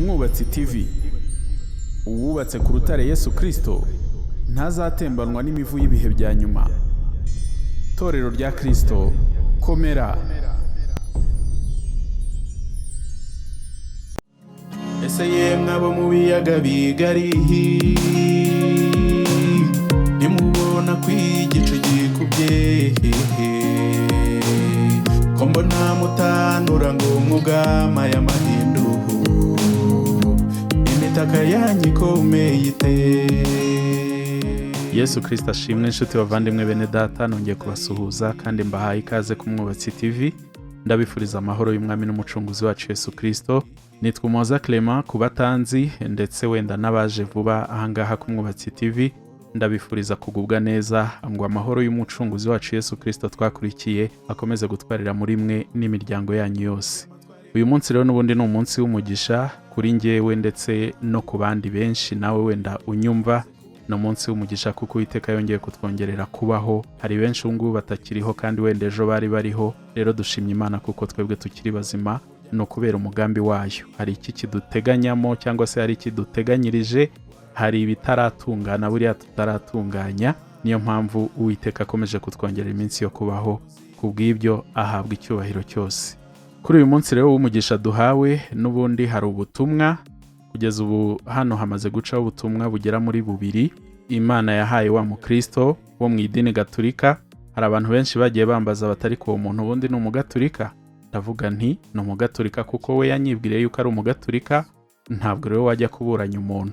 Umwubatsi TV, uwubatse ku rutare Yesu Kristo ntazatembanwa n'imivu y'ibihe bya nyuma. Torero rya Kristo, komera. Ese yemwe abo mu biyaga bigari, nimubona ko igicu gikubye, ko mbona mutanura ngo mwugama y'amahindu, imitaka yanyu ikomeye ite. Yesu Kristo ashimwe inshuti bavandimwe bene data, nongeye kubasuhuza kandi mbahaye ikaze ku Mwubatsi TV. Ndabifuriza amahoro y'umwami n'umucunguzi wacu Yesu Kristo. Nitwa Umuhoza Clement ku batanzi ndetse wenda n'abaje vuba ahangaha ku Mwubatsi TV. Ndabifuriza kugubwa neza, ngo amahoro y'umucunguzi wacu Yesu Kristo twakurikiye akomeze gutwarira muri mwe n'imiryango yanyu yose. Uyu munsi rero n'ubundi ni umunsi w'umugisha kuri njyewe ndetse no ku bandi benshi, nawe wenda unyumva. No munsi w'umugisha kuko Uwiteka yongeye kutwongerera kubaho. Hari benshi ubu batakiriho kandi wenda ejo bari bariho. Rero dushimye Imana kuko twebwe tukiri bazima, no kubera umugambi wayo. Hari iki kiduteganyamo cyangwa se hari ikiduteganyirije, hari ibitaratungana buriya tutaratunganya. Niyo mpamvu Uwiteka akomeje kutwongerera iminsi yo kubaho, kubw'ibyo ahabwa icyubahiro cyose. Kuri uyu munsi rero w'umugisha duhawe, n'ubundi hari ubutumwa. Kugeza ubu hano hamaze gucaho ubutumwa bugera muri bubiri Imana yahaye wa mukristo wo mu idini Gatolika. Hari abantu benshi bagiye bambaza batari ko uwo muntu ubundi ni umugatolika. Ndavuga nti ni umugatolika kuko we yanyibwiriye yuko ari umugatolika, ntabwo rero wajya kuburanya umuntu.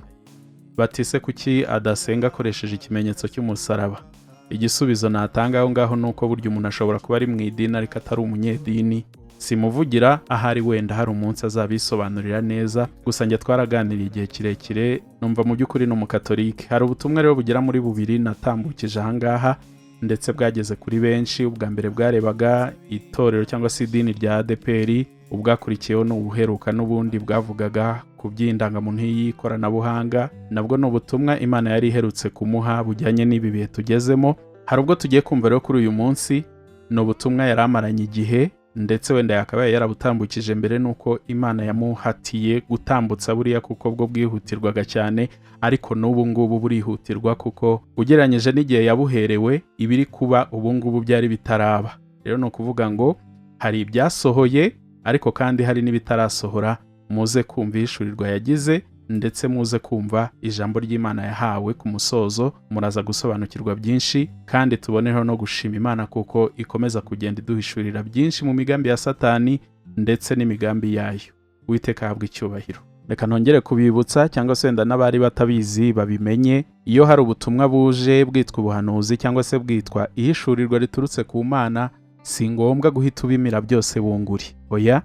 Batise kuki adasenga akoresheje ikimenyetso cy'umusaraba? Igisubizo natanga aho ngaho nuko burya umuntu ashobora kuba ari mu idini ariko atari umunyedini. Simuvugira, ahari wenda hari umunsi azabisobanurira neza. Gusa njye twaraganiriye igihe kirekire, numva mu by'ukuri ni umukatolike. Hari ubutumwa rero bugera muri bubiri natambukije ahangaha, ndetse bwageze kuri benshi. Ubwa mbere bwarebaga itorero cyangwa se idini rya ADPR, ubwakurikiyeho n'ubuheruka n'ubundi bwavugaga ku by'indangamuntu y'ikoranabuhanga. Nabwo ni ubutumwa Imana yari iherutse kumuha bujyanye n'ibi bihe tugezemo. Hari ubwo tugiye kumva rero kuri uyu munsi, ni ubutumwa yari amaranye igihe, ndetse wenda yakabaye yarabutambukije mbere nuko Imana yamuhatiye gutambutsa buriya kuko bwo bwihutirwaga cyane. Ariko n'ubu ngubu burihutirwa kuko ugereranyije n'igihe yabuherewe, ibiri kuba ubu ngubu byari bitaraba. Rero ni ukuvuga ngo hari ibyasohoye ariko kandi hari n'ibitarasohora. Muze kumva ishurirwa yagize, ndetse muze kumva ijambo ry'Imana yahawe ku musozo. Muraza gusobanukirwa byinshi kandi tuboneho no gushima Imana kuko ikomeza kugenda iduhishurira byinshi mu migambi ya Satani ndetse n'imigambi yayo. Uwiteka ahabwe icyubahiro. Reka nongere kubibutsa cyangwa se wenda n'abari batabizi babimenye, iyo hari ubutumwa buje bwitwa ubuhanuzi cyangwa se bwitwa ihishurirwa riturutse ku Mana, si ngombwa guhita ubimira byose bunguri. Oya,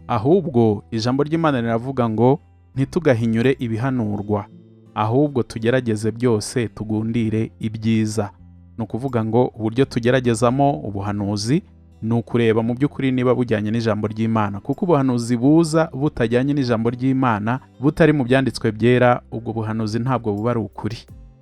ahubwo ijambo ry'Imana riravuga ngo ntitugahinyure ibihanurwa, ahubwo tugerageze byose tugundire ibyiza. Ni ukuvuga ngo uburyo tugeragezamo ubuhanuzi ni ukureba mu by'ukuri niba bujyanye n'ijambo ry'Imana, kuko ubuhanuzi buza butajyanye n'ijambo ry'Imana, butari mu byanditswe byera, ubwo buhanuzi ntabwo buba ari ukuri.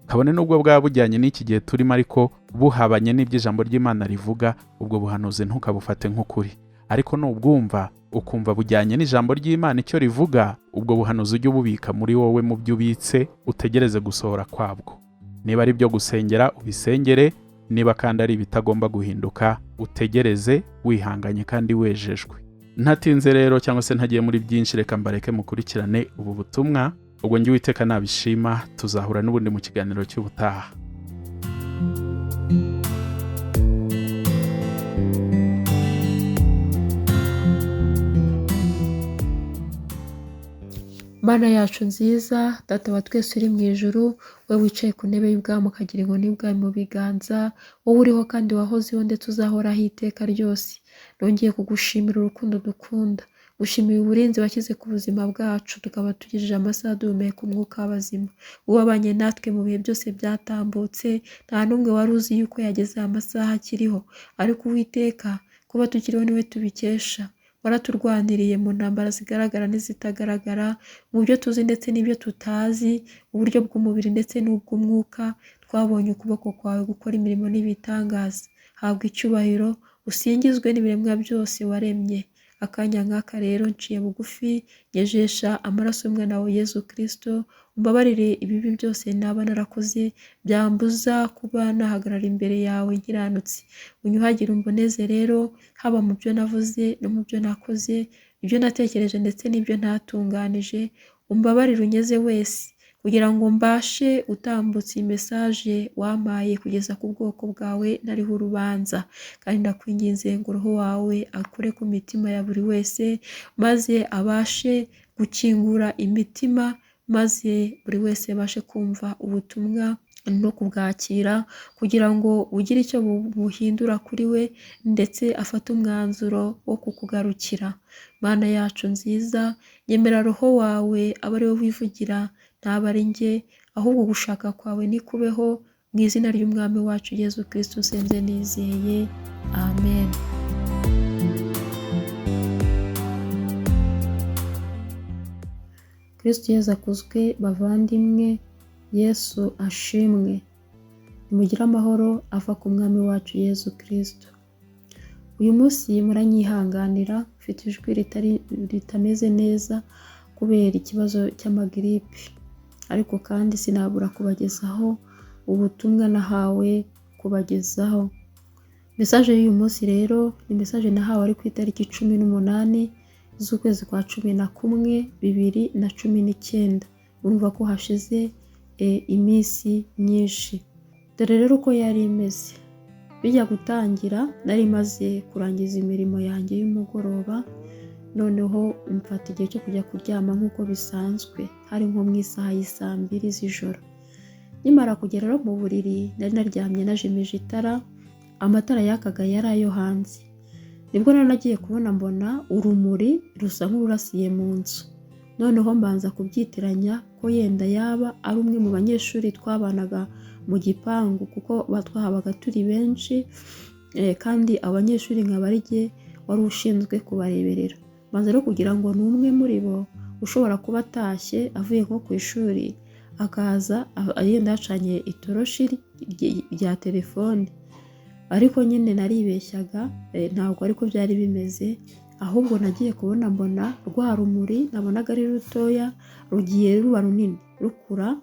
Kabone n'ubwo bwaba bujyanye n'iki gihe turimo ariko buhabanye n'iby'ijambo ry'Imana rivuga, ubwo buhanuzi ntukabufate nk'ukuri. Ariko nubwumva ukumva bujyanye n'ijambo ry'Imana icyo rivuga, ubwo buhanuzi ujye ububika muri wowe mu byo ubitse, utegereze gusohora kwabwo. Niba ari byo gusengera ubisengere, niba kandi ari ibitagomba guhinduka utegereze wihanganye kandi wejejwe. Ntatinze rero cyangwa se ntagiye muri byinshi, reka mbareke mukurikirane ubu butumwa. Ubwo njye Uwiteka nabishima tuzahura n'ubundi mu kiganiro cy'ubutaha. Mana yacu nziza, Data wa twese uri mu ijuru, wowe wicaye ku ntebe y'ubwami ukagira inkoni y'ubwami mu biganza, wowe uriho kandi wahozeho ndetse uzahoraho iteka ryose. Nongeye kugushimira urukundo dukunda, gushimira uburinzi washyize ku buzima bwacu, tukaba tugejeje amasaha duhumeka umwuka w'abazima. Wabanye natwe mu bihe byose byatambutse, nta n'umwe wari uzi yuko yageze amasaha akiriho, ariko Uwiteka kuba tukiriho niwe tubikesha. Waraturwaniriye mu ntambara zigaragara n'izitagaragara, mu byo tuzi ndetse n'ibyo tutazi, uburyo bw'umubiri ndetse n'ubw'umwuka. Twabonye ukuboko kwawe gukora imirimo n'ibitangaza. Habwa icyubahiro, usingizwe n'ibiremwa byose waremye. akanya nk'aka rero nciye bugufi nyejesha amaraso y'umwana wawe Yezu Kristo, umbabarire ibibi byose naba narakoze byambuza kuba nahagarara imbere yawe nkiranutse. Unyuhagire umboneze rero, haba mu byo navuze no mu byo nakoze, ibyo natekereje ndetse n'ibyo ntatunganije. Umbabarire unyeze wese kugira ngo mbashe gutambutsa iyi mesaje wampaye kugeza ku bwoko bwawe nariho urubanza. Kandi ndakwinginze ngo roho wawe akore ku mitima ya buri wese, maze abashe gukingura imitima, maze buri wese abashe kumva ubutumwa no kubwakira, kugira ngo ugire icyo buhindura kuri we ndetse afate umwanzuro wo kukugarukira. Mana yacu nziza, nyemera roho wawe abe ari we wivugira, ntaba ari njye, ahubwo gushaka kwawe nikubeho, mu izina ry'umwami wacu Yezu Kristo usenze nizeye, amen. Kristo Yezu akuzwe bavandimwe, Yesu ashimwe. Nimugire amahoro ava ku mwami wacu Yezu Kristo. Uyu munsi muranyihanganira, mfite ijwi ritameze neza kubera ikibazo cy'amagiripe, ariko kandi sinabura kubagezaho ubutumwa nahawe kubagezaho. Mesaje y'uyu munsi rero ni mesaje nahawe ari ku itariki 18 z'ukwezi kwa 11 2019. Urumva ko hashize iminsi myinshi. Dore rero uko yari imeze. Bijya gutangira nari maze kurangiza imirimo yanjye y'umugoroba, noneho mfata igihe cyo kujya kuryama nk'uko bisanzwe, hari nko mu isaha y'isa 2 z'ijoro. Nimara kugera rero mu buriri, nari naryamye najimije itara, amatara yakaga yari ayo hanze. Nibwo rero nagiye kubona mbona urumuri rusa nk'ururasiye mu nzu. Noneho mbanza kubyitiranya ko yenda yaba ari umwe mu banyeshuri twabanaga mu gipangu, kuko batwahabaga turi benshi, kandi abanyeshuri nkaba ari jye wari ushinzwe kubareberera. Mbanza rero kugira ngo ni umwe muri bo ushobora kuba atashye avuye nko ku ishuri, akaza yenda yacanye itoroshi rya telefone. Ariko nyine naribeshyaga, ntabwo ariko byari bimeze, ahubwo nagiye kubona mbona rwa rumuri nabonaga ari rutoya rugiye ruba runini, rukura,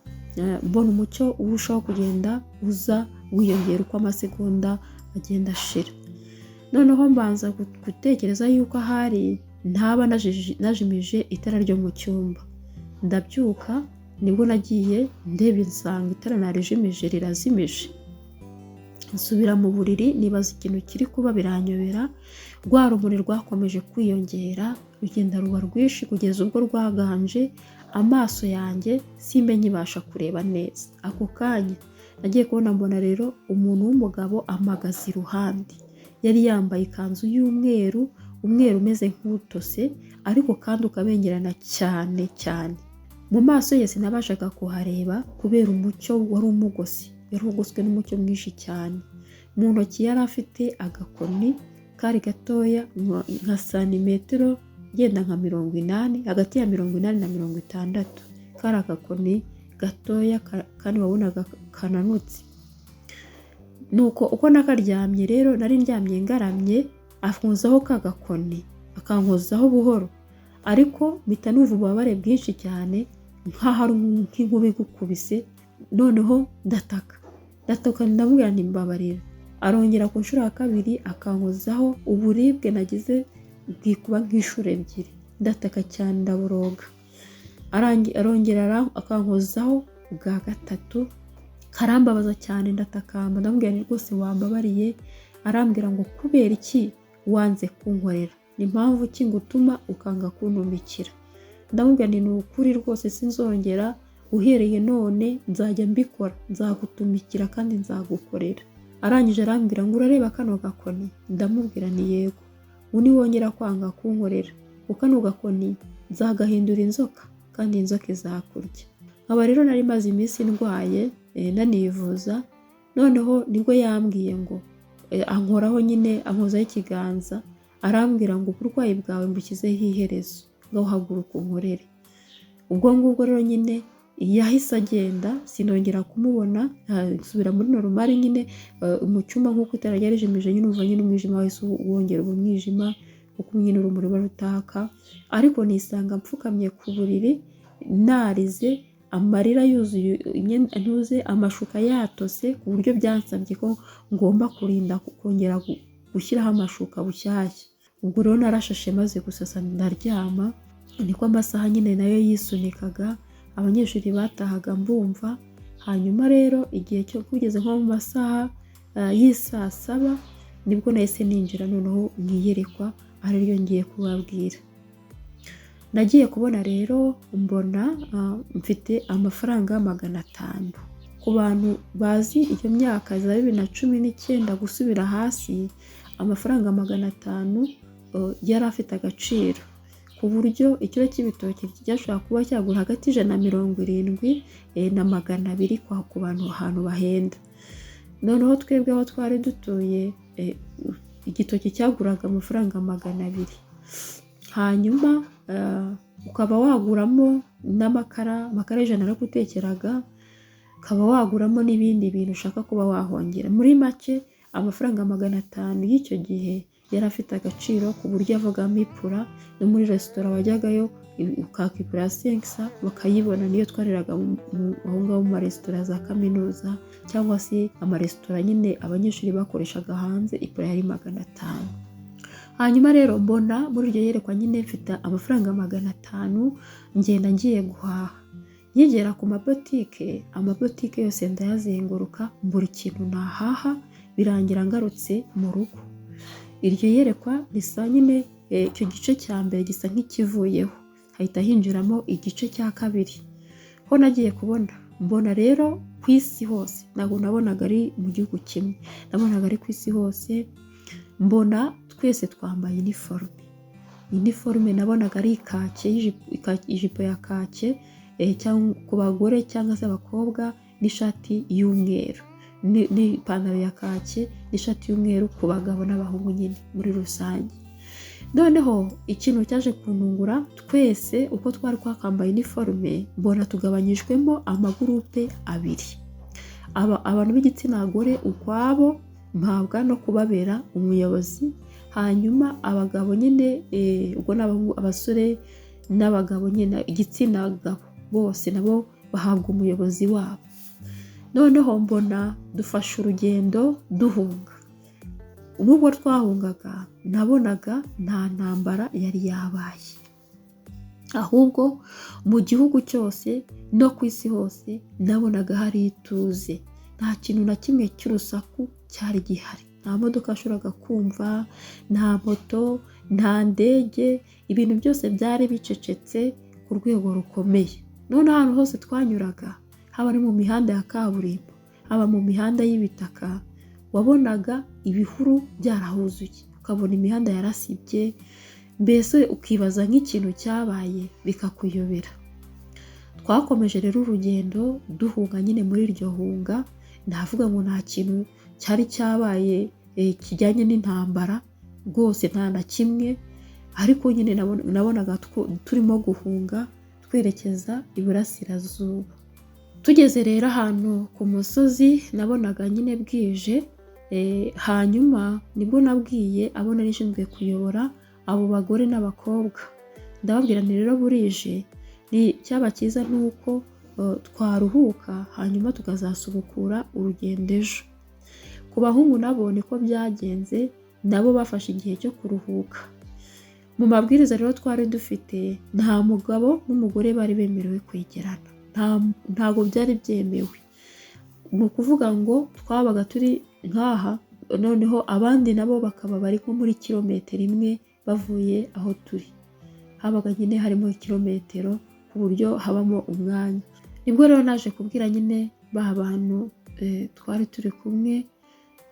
mbona umucyo urushaho kugenda uza wiyongera uko amasegonda agenda ashira. Noneho mbanza gutekereza yuko ahari ntaba najimije itara ryo mu cyumba. Ndabyuka, nibwo nagiye ndebye nsanga itara narijimije rirazimije. Nsubira mu buriri nibaza ikintu kiri kuba, biranyobera. Rwa rumuri rwakomeje kwiyongera, rugenda ruba rwinshi kugeza ubwo rwaganje amaso yanjye simbe nkibasha kureba neza. Ako kanya nagiye kubona mbona rero umuntu w'umugabo amagaze iruhande. Yari yambaye ikanzu y'umweru, umweru umeze nk'utose, ariko kandi ukabengerana cyane cyane. Mu maso ye sinabashaga kuhareba kubera umucyo wari umugose, yari ugoswe n'umucyo mwinshi cyane. Mu ntoki yari afite agakoni kari gatoya nka santimetero genda nka 80, hagati ya 80 na 60. Kari agakoni gatoya kandi wabonaga kananutse. Nuko uko nakaryamye rero, nari ndyamye ngaramye, afunzaho kagakoni akankozaho buhoro, ariko mpita numva ububabare bwinshi cyane nk'aho ari nk'inkuba igukubise. Noneho ndataka ndamubwira nti mbabarira. Arongera ku nshuro ya kabiri akankozaho, uburibwe nagize bwikuba nk'inshuro 2. Ndataka cyane ndaboroga. Arongera akankozaho bwa gatatu, karambabaza cyane, ndatakamba ndamubwira nti rwose wambabariye. Arambwira ngo kubera iki wanze kunkorera, ni impamvu ki ngutuma ukanga kuntumikira. Ndamubwira nti ni ukuri rwose sinzongera, uhereye none nzajya mbikora, nzagutumikira kandi nzagukorera. Arangije arambwira ngo urareba kano gakoni? Ndamubwira nti yego. Uni wongera kwanga kunkorera, kano gakoni nzagahindura inzoka kandi inzoka izakurya. Aba rero nari maze iminsi ndwaye, nanivuza. Noneho nibwo yambwiye ngo ankoraho nyine, ankozaho ikiganza, arambwira ngo uburwayi bwawe mbukizeho iherezo, ngo haguruka unkorere. Ubwo ngubwo rero nyine yahise agenda, sinongera kumubona. Nsubira muri normal nyine mu cyumba nk'uko itara ryari rijimije, nyine umva nyine umwijima wahise wongera umwijima kuko nyine urumuri ruba rutaka, ariko nisanga mfukamye ku buriri narize, amarira yuzuye ntuze, amashuka yatose ku buryo byansabye ko ngomba kurinda kongera gushyiraho amashuka bushyashya. Ubwo rero narashashe maze gusasa ndaryama, niko amasaha nyine nayo yisunikaga, abanyeshuri batahaga mbumva. Hanyuma rero igihe cyo kugeze nko mu masaha y'isaa saba nibwo nahise ninjira noneho mwiyerekwa ariryo ngiye kubabwira. Nagiye kubona rero mbona mfite amafaranga 500. Ku bantu bazi iyo myaka za 2019 gusubira hasi, amafaranga 500 yari afite agaciro, ku buryo ikiro cy'ibitoki cyashobora kuba cyagura hagati $170 na $200 ku bantu ahantu bahenda. Noneho twebwe aho twari dutuye igitoki cyaguraga amafaranga 200. Hanyuma ukaba waguramo n'amakara 100 yo gutekeraga, ukaba waguramo n'ibindi bintu ushaka kuba wahongera. Muri make amafaranga 500 y'icyo gihe yari afite agaciro ku buryo avugamo ipura, no muri resitora wajyagayo ukakipura 500 bakayibona. Niyo twariraga aho ngaho mu maresitora za kaminuza cyangwa se amaresitora nyine abanyeshuri bakoreshaga hanze, ipura yari 500. Hanyuma rero mbona muri iryo yerekwa nyine mfite amafaranga 500, ngenda ngiye guhaha. Nkigera ku amabotike yose ndayazenguruka, mbura ikintu nahaha, birangira ngarutse mu rugo. Iryo yerekwa risa nyine icyo gice cya mbere gisa nk'ikivuyeho, hahita hinjiramo igice cya kabiri. Ho nagiye kubona mbona rero ku isi hose, ntabwo nabonaga ari mu gihugu kimwe, nabonaga ari ku isi hose. Mbona twese twambaye iniforume, nabonaga ari kake, ijipo ya kake cyangwa ku bagore cyangwa se abakobwa, n'ishati y'umweru, n'ipantaro ya kake n'ishati y'umweru ku bagabo n'abahungu nyine muri rusange. Noneho ikintu cyaje kuntungura, twese uko twari twakambaye iniforume, mbona tugabanyijwemo amagurupe abiri. Abantu b'igitsina gore ukwabo mpabwa no kubabera umuyobozi, hanyuma abagabo nyine ubwo abasore n'abagabo nyine igitsina gabo bose nabo bahabwa umuyobozi wabo. Noneho mbona dufashe urugendo duhunga. Nubwo twahungaga nabonaga nta ntambara yari yabaye, ahubwo mu gihugu cyose no ku isi hose nabonaga hari ituze, nta kintu na kimwe cy'urusaku cyari gihari. Nta modoka washoboraga kumva, nta moto, nta ndege, ibintu byose byari bicecetse ku rwego rukomeye. None ahantu hose twanyuraga, haba ari mu mihanda ya kaburimbo, haba mu mihanda y'ibitaka, wabonaga ibihuru byarahuzuye, ukabona imihanda yarasibye, mbese ukibaza nk'ikintu cyabaye bikakuyobera. Twakomeje rero urugendo duhunga nyine muri iryo hunga, ndavuga ngo nta kintu cyari cyabaye kijyanye n'intambara rwose, nta na kimwe. Ariko nyine nabonaga turimo guhunga twerekeza iburasirazuba. Tugeze rero ahantu ku musozi, nabonaga nyine bwije. Hanyuma nibwo nabwiye abo nari nshinzwe kuyobora abo bagore n'abakobwa, ndababwira nti rero burije, cyaba cyiza nuko twaruhuka hanyuma tukazasubukura urugendo ejo. Ku bahungu nabo niko byagenze, nabo bafashe igihe cyo kuruhuka. Mu mabwiriza rero twari dufite, nta mugabo n'umugore bari bemerewe kwegerana, ntago byari byemewe. Ni ukuvuga ngo twabaga turi nk'aha, noneho abandi nabo bakaba bari nko muri 1 kilometero bavuye aho turi. Habaga nyine harimo kilometero ku buryo habamo umwanya. Nibwo rero naje kubwira nyine ba bantu twari turi kumwe,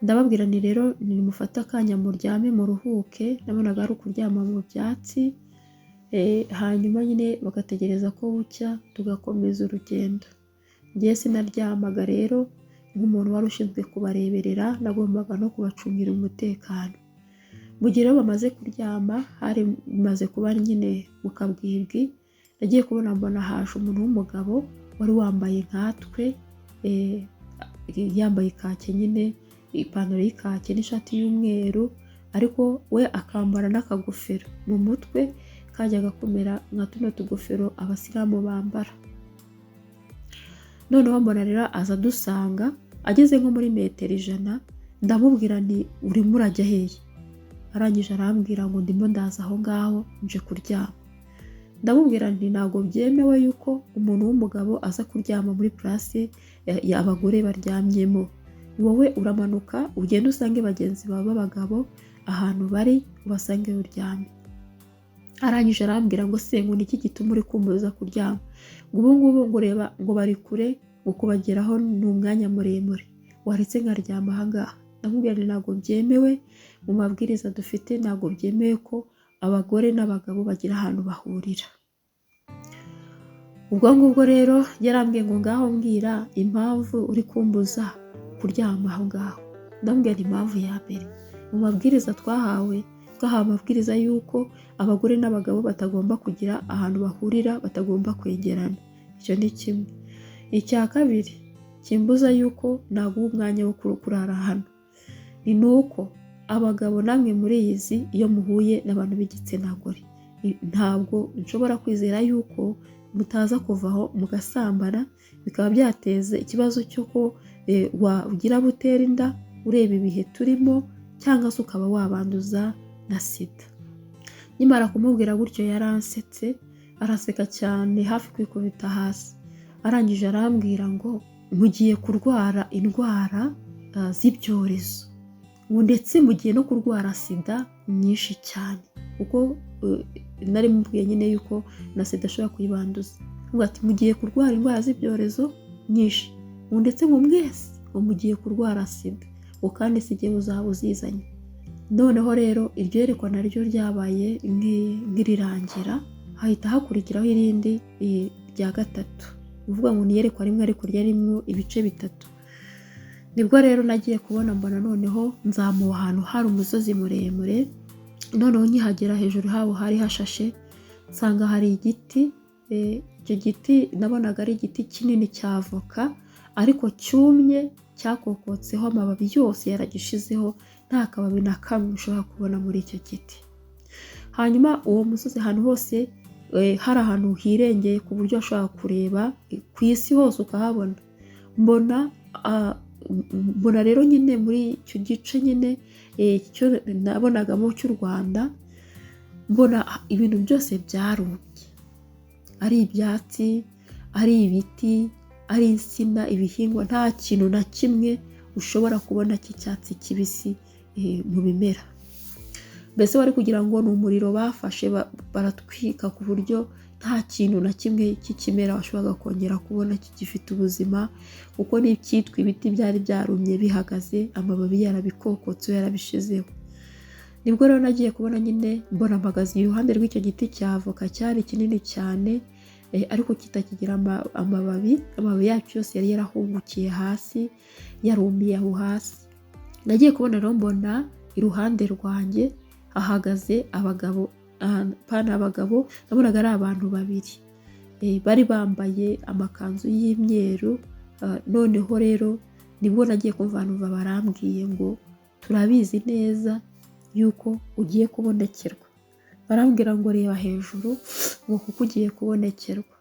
ndababwira ni rero nimufata akanya muryame muruhuke. Nabonaga ari ukuryama mu byatsi, hanyuma nyine bagategereza ko bucya tugakomeza urugendo. Ngiye sinaryamaga rero, nk'umuntu wari ushinzwe kubareberera, nagombaga no kubacungira umutekano. Mu gihe rero bamaze kuryama, hari bimaze kuba nyine mu kabwibwi, nagiye kubona mbona haje umuntu w'umugabo wari wambaye nkatwe, yambaye kake nyine, ipantaro y'ikake n'ishati y'umweru, ariko we akambara n'akagofero mu mutwe kajyaga kumera nka tuno tugofero abasilamu bambara. Noneho mbona rero aza dusanga, ageze nko muri metero 100, ndamubwira nti urimo urajya hehe? Arangije arambwira ngo ndimo ndaza aho ngaho nje kuryama. Ndamubwira nti ntabwo byemewe yuko umuntu w'umugabo aza kuryama muri place y'abagore baryamyemo. Wowe uramanuka ugenda usange bagenzi bawe b'abagabo ahantu bari, ubasange uryamye. Arangije arambwira ngo se ngo niki gituma uri kumbuza kuryama? Ubu ngubu ngo reba ngo bari kure, ngo kubageraho ni umwanya muremure, waretse nkaryama aha ngaha. Ndamubwira nti ntabwo byemewe, mu mabwiriza dufite ntabwo byemewe ko abagore n'abagabo bagira ahantu bahurira. Ubwo ngubwo rero yarambwiye ngo ngaho mbwira impamvu uri kumbuza kuryama aho ngaho. Ndamubwira impamvu ya mbere, mu mabwiriza twahawe amabwiriza yuko abagore n'abagabo batagomba kugira ahantu bahurira, batagomba kwegerana. Icyo ni kimwe. Icya kabiri kimbuza yuko naguha umwanya wo kurara hano, ni nuko abagabo namwe muri izi iyo muhuye n'abantu b'igitsina gore, ntabwo nshobora kwizera yuko mutaza kuvaho mugasambana, bikaba byateza ikibazo cy'uko wagira butera inda ureba ibihe turimo, cyangwa se ukaba wabanduza na sida. Nimara kumubwira gutyo yaransetse, araseka cyane hafi kwikubita hasi. Arangije arambwira ngo mugiye kurwara indwara z'ibyorezo, ndetse mugiye no kurwara sida nyinshi cyane, kuko nari mubwiye nyine yuko na sida ashobora kuyibanduza. Ngo ati mugiye kurwara indwara z'ibyorezo nyinshi, ndetse mu mwese ngo mugiye kurwara sida, kandi si igihe uzaba uzizanye. Noneho rero iryo yerekwa naryo ryabaye nk'irirangira, hahita hakurikiraho irindi rya gatatu, uvuga ngo niyerekwa rimwe ariko ryarimo ibice bitatu. Nibwo rero nagiye kubona mbona noneho nzamuwe ahantu hari umusozi muremure. Noneho nkihagera hejuru habo hari hashashe, nsanga hari igiti. Icyo giti nabonaga ari igiti kinini cya avoka, ariko cyumye, cyakokotseho amababi yose yaragishizeho, nta kababi na kamwe ushobora kubona muri icyo giti. Hanyuma uwo musozi ahantu hose hari ahantu hirengeye ku buryo ashobora kureba ku isi hose ukahabona. Mbona rero nyine muri icyo gice nyine icyo nabonagamo cy'u Rwanda, mbona ibintu byose byarumye, ari ibyatsi, ari ibiti, ari insina, ibihingwa, nta kintu na kimwe ushobora kubona cy'icyatsi kibisi mu bimera. Mbese wari kugira ngo ni umuriro bafashe baratwika ku buryo nta kintu na kimwe cy'ikimera washoboraga kongera kubona kigifite ubuzima, kuko n'icyitwa ibiti byari byarumye bihagaze, amababi yarabikokotse yarabishizeho. Nibwo rero nagiye kubona nyine mbona mpagaze iruhande rw'icyo giti cya avoka cyari kinini cyane, ariko kitakigira amababi yacyo yose yari yarahungukiye hasi, yarumiye aho hasi. Nagiye kubona rero mbona iruhande rwanjye hahagaze abagabo, abagabo nabonaga ari abantu babiri, bari bambaye amakanzu y'imyeru. Noneho rero nibwo nagiye kumva abantu barambwiye ngo turabizi neza yuko ugiye kubonekerwa. Barambwira ngo reba hejuru, ngo kuko ugiye kubonekerwa.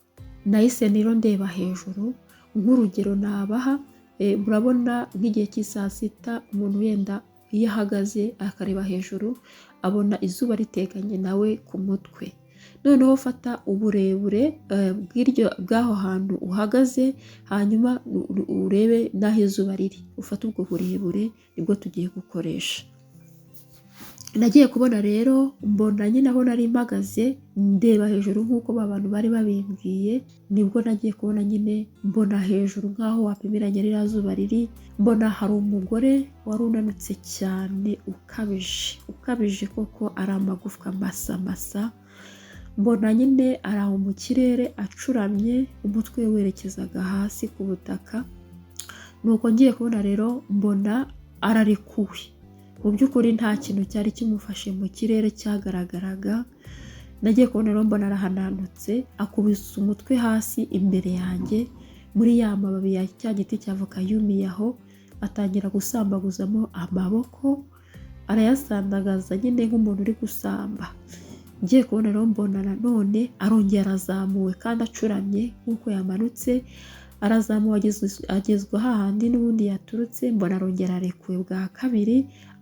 Nahise rero ndeba hejuru, nk'urugero nabaha, murabona nk'igihe cy'isaa sita umuntu wenda iyo ahagaze akareba hejuru abona izuba riteganye nawe ku mutwe. Noneho fata uburebure bw'aho hantu uhagaze, hanyuma urebe n'aho izuba riri, ufate ubwo burebure, nibwo tugiye gukoresha. Nagiye kubona rero mbona nyine aho nari mpagaze ndeba hejuru nk'uko abantu bari babimbwiye. Nibwo nagiye kubona nyine mbona hejuru nk'aho wapimiranye ririya zuba riri, mbona hari umugore wari unanutse cyane ukabije koko, ari amagufwa masa. Mbona nyine ari aho mu kirere acuramye, umutwe werekezaga hasi ku butaka. Nuko ngiye kubona rero mbona ararekuwe. Mu by'ukuri nta kintu cyari kimufashe mu kirere cyagaragaraga. Nagiye kubona rero mbona arahananutse, akubise umutwe hasi imbere yanjye muri ya mababi ya cya giti cy'avoka yumiye aho, atangira gusambaguzamo amaboko. arayasandagaza nyine nk'umuntu uri gusamba. Ngiye kubona rero mbona nanone arongera arazamuwe kandi acuramye nk'uko yamanutse, arazamuwe agezwa hahandi n'ubundi yaturutse, mbona arongera arekuwe bwa kabiri,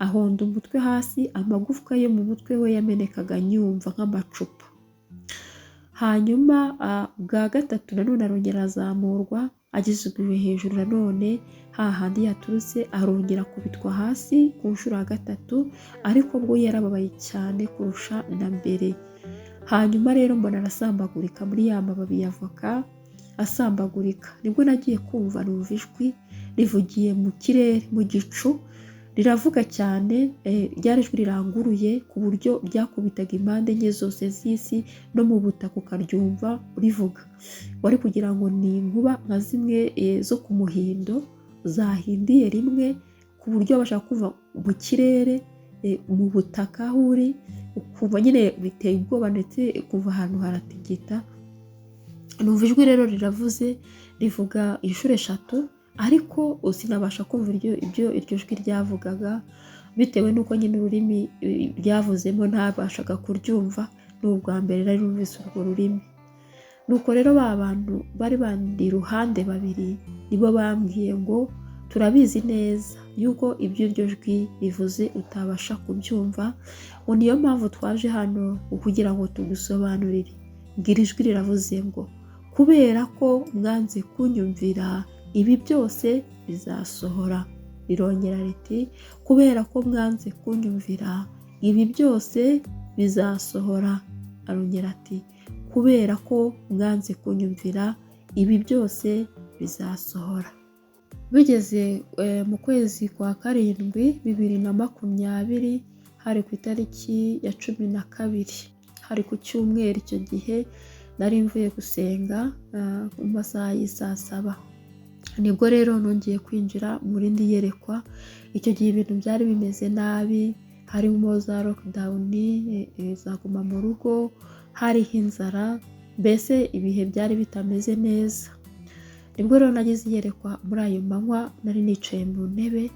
ahonda umutwe hasi, amagufwa yo mu mutwe we yamenekaga nyumva nk'amacupa. Hanyuma bwa gatatu nanone arongera azamurwa, agezwe hejuru nanone hahandi yaturutse, arongera akubitwa hasi ku nshuro ya gatatu, ariko bwo yarababaye cyane kurusha na mbere. Hanyuma rero mbona arasambagurika muri ya mababi ya voka, asambagurika. Nibwo nagiye kumva numva ijwi rivugiye mu kirere, mu gicu, riravuga cyane, ryari ijwi riranguruye ku buryo byakubitaga impande enye zose z'isi no mu butaka ukaryumva rivuga. Wari kugira ngo ni inkuba nka zimwe zo ku muhindo zahindiye rimwe, ku buryo wabasha kuva mu kirere, mu butaka aho uri, ukumva nyine biteye ubwoba ndetse kuva ahantu haratigita. Numva ijwi rero riravuze, rivuga inshuro 3, ariko sinabasha kumva iryo jwi ryavugaga, bitewe n'uko nyine ururimi ryavuzemo ntabashaga kuryumva, n'ubwa mbere nari numvise urwo rurimi. Nuko rero ba bantu bari bandi iruhande babiri nibo bambwiye ngo turabizi neza yuko ibyo iryo jwi bivuze utabasha kubyumva, ngo niyo mpamvu twaje hano kugira ngo tugusobanurire. Ngira ijwi riravuze ngo kubera ko mwanze kunyumvira, ibi byose bizasohora. Rirongera riti kubera ko mwanze kunyumvira, ibi byose bizasohora. Arongera ati kubera ko mwanze kunyumvira, ibi byose bizasohora. Bigeze mu kwezi kwa 7 2020, hari ku itariki ya 12, hari ku cyumweru. Icyo gihe nari mvuye gusenga mu masaha y'isaa 7. Nibwo rero nongeye kwinjira mu rindi yerekwa. Icyo gihe ibintu byari bimeze nabi, harimo za lockdown, zaguma mu rugo, hariho inzara, mbese ibihe byari bitameze neza. Nibwo rero nagize iyerekwa muri ayo manywa, nari nicaye mu ntebe,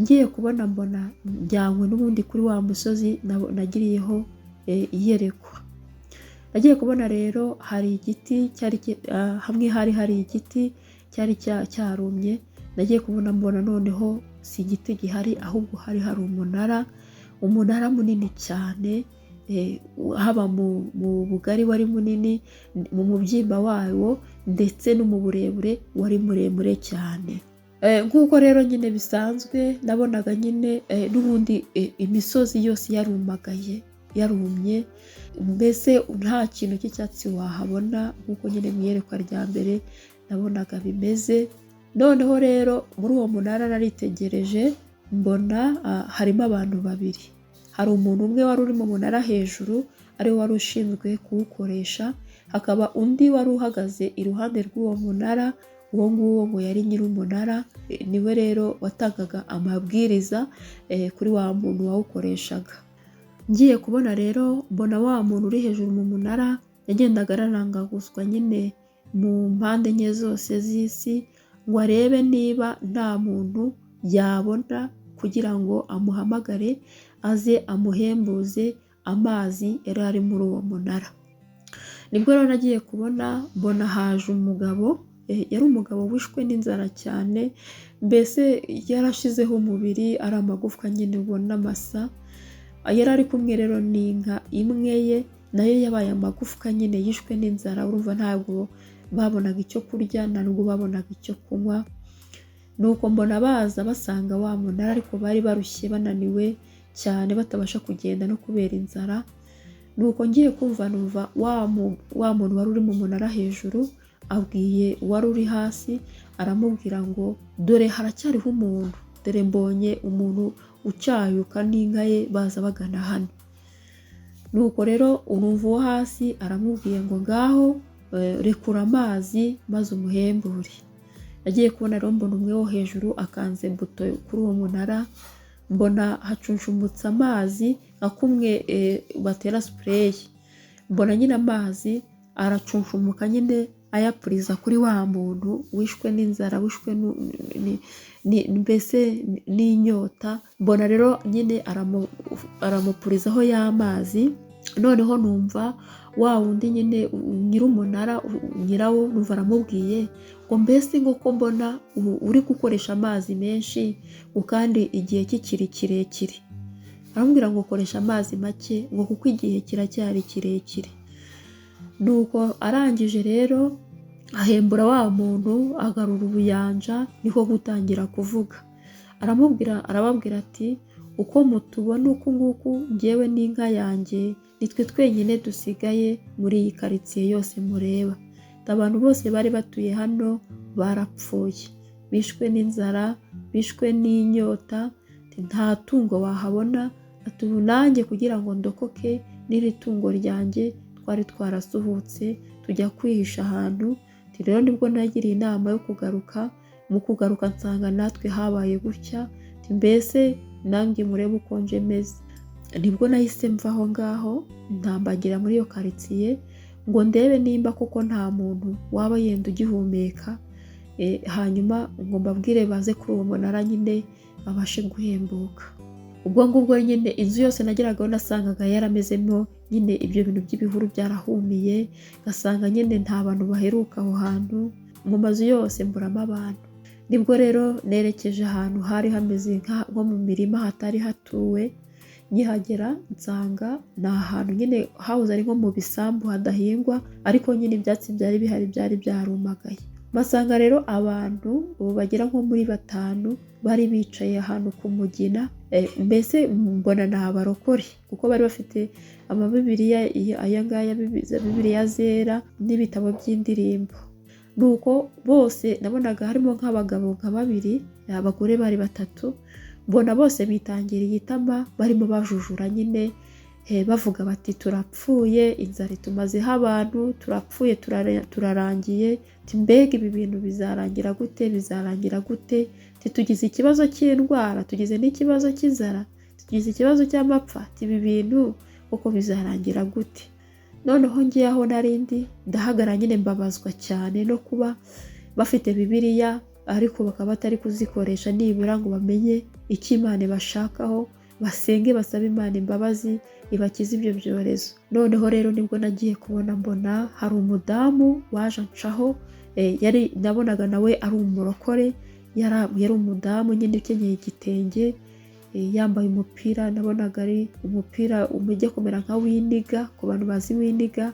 ngiye kubona mbona njyanywe n'ubundi kuri wa musozi nagiriyeho iyerekwa. Nagiye kubona rero hari igiti hamwe hari igiti cyari cyarumye. Nagiye kubona mbona noneho si igiti gihari, ahubwo hari umunara munini cyane, haba mu bugari wari munini, mu mubyimba wawo, ndetse no mu burebure wari muremure cyane. Nk'uko rero nyine bisanzwe nabonaga nyine n'ubundi imisozi yose yarumye, mbese nta kintu cy'icyatsi wahabona, nk'uko nyine mu iyerekwa rya mbere nabonaga bimeze. Noneho rero muri uwo munara naritegereje, mbona harimo abantu babiri. Hari umuntu umwe wari uri mu munara hejuru, ariwe wari ushinzwe kuwukoresha, hakaba undi wari uhagaze iruhande rw'uwo munara. Uwo nguwo ngo yari nyir'umunara, niwe rero watangaga amabwiriza kuri wa muntu wawukoreshaga. Ngiye kubona rero mbona wa muntu uri hejuru mu munara yagendaga ararangaguzwa nyine mu mpande enye zose z'isi, ngo arebe niba nta muntu yabona kugira ngo amuhamagare aze amuhembuze amazi yari ari muri uwo munara. Nibwo rero nagiye kubona mbona haje umugabo, yari umugabo wishwe n'inzara cyane, mbese yarashizeho umubiri, ari amagufwa nyine ubona amasa. Yari ari kumwe rero n'inka imwe ye, nayo yabaye amagufwa nyine, yishwe n'inzara. Urumva ntabwo babonaga icyo kurya, ntabwo babonaga icyo kunywa. Nuko mbona baza basanga wa munara, ariko bari barushye bananiwe cyane, batabasha kugenda no kubera inzara. Nuko ngiye kumva numva wa muntu wari uri mu munara hejuru abwiye wari uri hasi, aramubwira ngo dore haracyariho umuntu, dore mbonye umuntu ucyayuka n'inka ye baza bagana hano. Nuko rero urumva uwo hasi aramubwiye ngo ngaho rekura amazi maze umuhembure. Nagiye kubona rero mbona umwe wo hejuru akanze buto kuri uwo munara, mbona hacunshumutse amazi nka kumwe batera spray. Mbona nyine amazi aracunshumuka nyine ayapuriza kuri wa muntu wishwe n'inzara, wishwe mbese n'inyota. Mbona rero nyine aramupurizaho y'amazi. Noneho numva wa wundi nyine nyir'umunara nyirawo numva aramubwiye ngo mbese ngo ko mbona uri gukoresha amazi menshi kandi igihe kikiri kirekire. Aramubwira ngo koresha amazi make ngo kuko igihe kiracyari kirekire. Nuko arangije rero ahembura wa muntu agarura ubuyanja, niko gutangira kuvuga. Arababwira ati uko mutubona uku nguku njyewe n'inka yanjye nitwe twenyine dusigaye muri iyi karitsiye yose mureba. Abantu bose bari batuye hano barapfuye, bishwe n'inzara, bishwe n'inyota, nta tungo wahabona. Ati ubu nanjye kugira ngo ndokoke n'iri tungo ryanjye twari twarasuhutse tujya kwihisha ahantu. Rero nibwo nagiriye inama yo kugaruka. Mu kugaruka nsanga natwe habaye gutya, mbese nanjye murebe uko nje meze. Nibwo nahise mva aho ngaho ntambagira muri iyo karitsiye ngo ndebe nimba koko nta muntu waba yenda ugihumeka, hanyuma ngo mbabwire baze kuri uwo munara nyine babashe guhembuka. Ubwo ngubwo nyine inzu yose nageragaho nasangaga yaramezemo nyine ibyo bintu by'ibihuru byarahumiye, gasanga nyine nta bantu baheruka aho hantu, mu mazu yose mburamo abantu. Nibwo rero nerekeje ahantu hari hameze nko mu mirima hatari hatuwe. Nkihagera nsanga ni ahantu nyine hahoze ari nko mu bisambu hadahingwa, ariko nyine ibyatsi byari bihari byari byarumagaye. Basanga rero abantu bagera nko muri 5 bari bicaye ahantu ku mugina, mbese mbona ni abarokore kuko bari bafite amabibiriya aya ngaya bibiriya zera n'ibitabo by'indirimbo. Nuko bose nabonaga harimo nk'abagabo nka 2, abagore bari 3. Mbona bose bitangiriye itama barimo bajujura nyine, bavuga bati turapfuye, inzara tumazeho abantu, turapfuye turarangiye, mbega ibi bintu bizarangira gute? Tugize ikibazo cy'indwara, tugize n'ikibazo cy'inzara, tugize ikibazo cy'amapfa, ibi bintu uko bizarangira gute? Noneho ngiye aho narindi ndahagara nyine mbabazwa cyane no kuba bafite bibiliya ariko bakaba batari kuzikoresha nibura ngo bamenye icyo Imana bashakaho, basenge basaba Imana imbabazi ibakize ibyo byorezo. Noneho rero nibwo nagiye kubona mbona hari umudamu waje ancaho, nabonaga nawe ari umurokore, yari umudamu nyine ukenyeye igitenge, yambaye umupira, nabonaga ari umupira umujye kumera nka w'iniga ku bantu bazi w'iniga,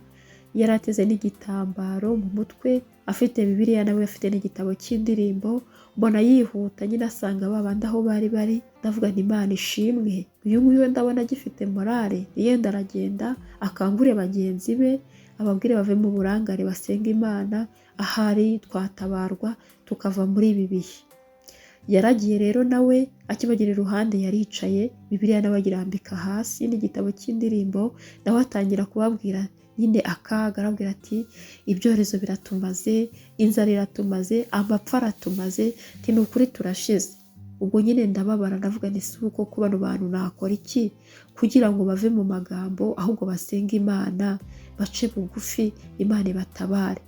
yarateze n'igitambaro mu mutwe, afite bibiliya nawe afite n'igitabo cy'indirimbo. Mbona yihuta nyine asanga babandi aho bari, ndavuga nti Imana ishimwe, uyu nguyu ndabona agifite morale, yenda aragenda akangure bagenzi be ababwire bave mu burangare basenga Imana, ahari twatabarwa tukava muri ibi bihe. Yaragiye rero nawe akibagera iruhande yaricaye, bibiliya nawe agirambika hasi n'igitabo cy'indirimbo, nawe atangira kubabwira nyine akaga, arabwira ati ibyorezo biratumaze, inzara iratumaze, amapfa aratumaze, ni ukuri turashize. Ubwo nyine ndababara ndavuga nti si uko ku bano bantu nakora iki kugira ngo bave mu magambo ahubwo basenga Imana, bace bugufi, Imana ibatabare.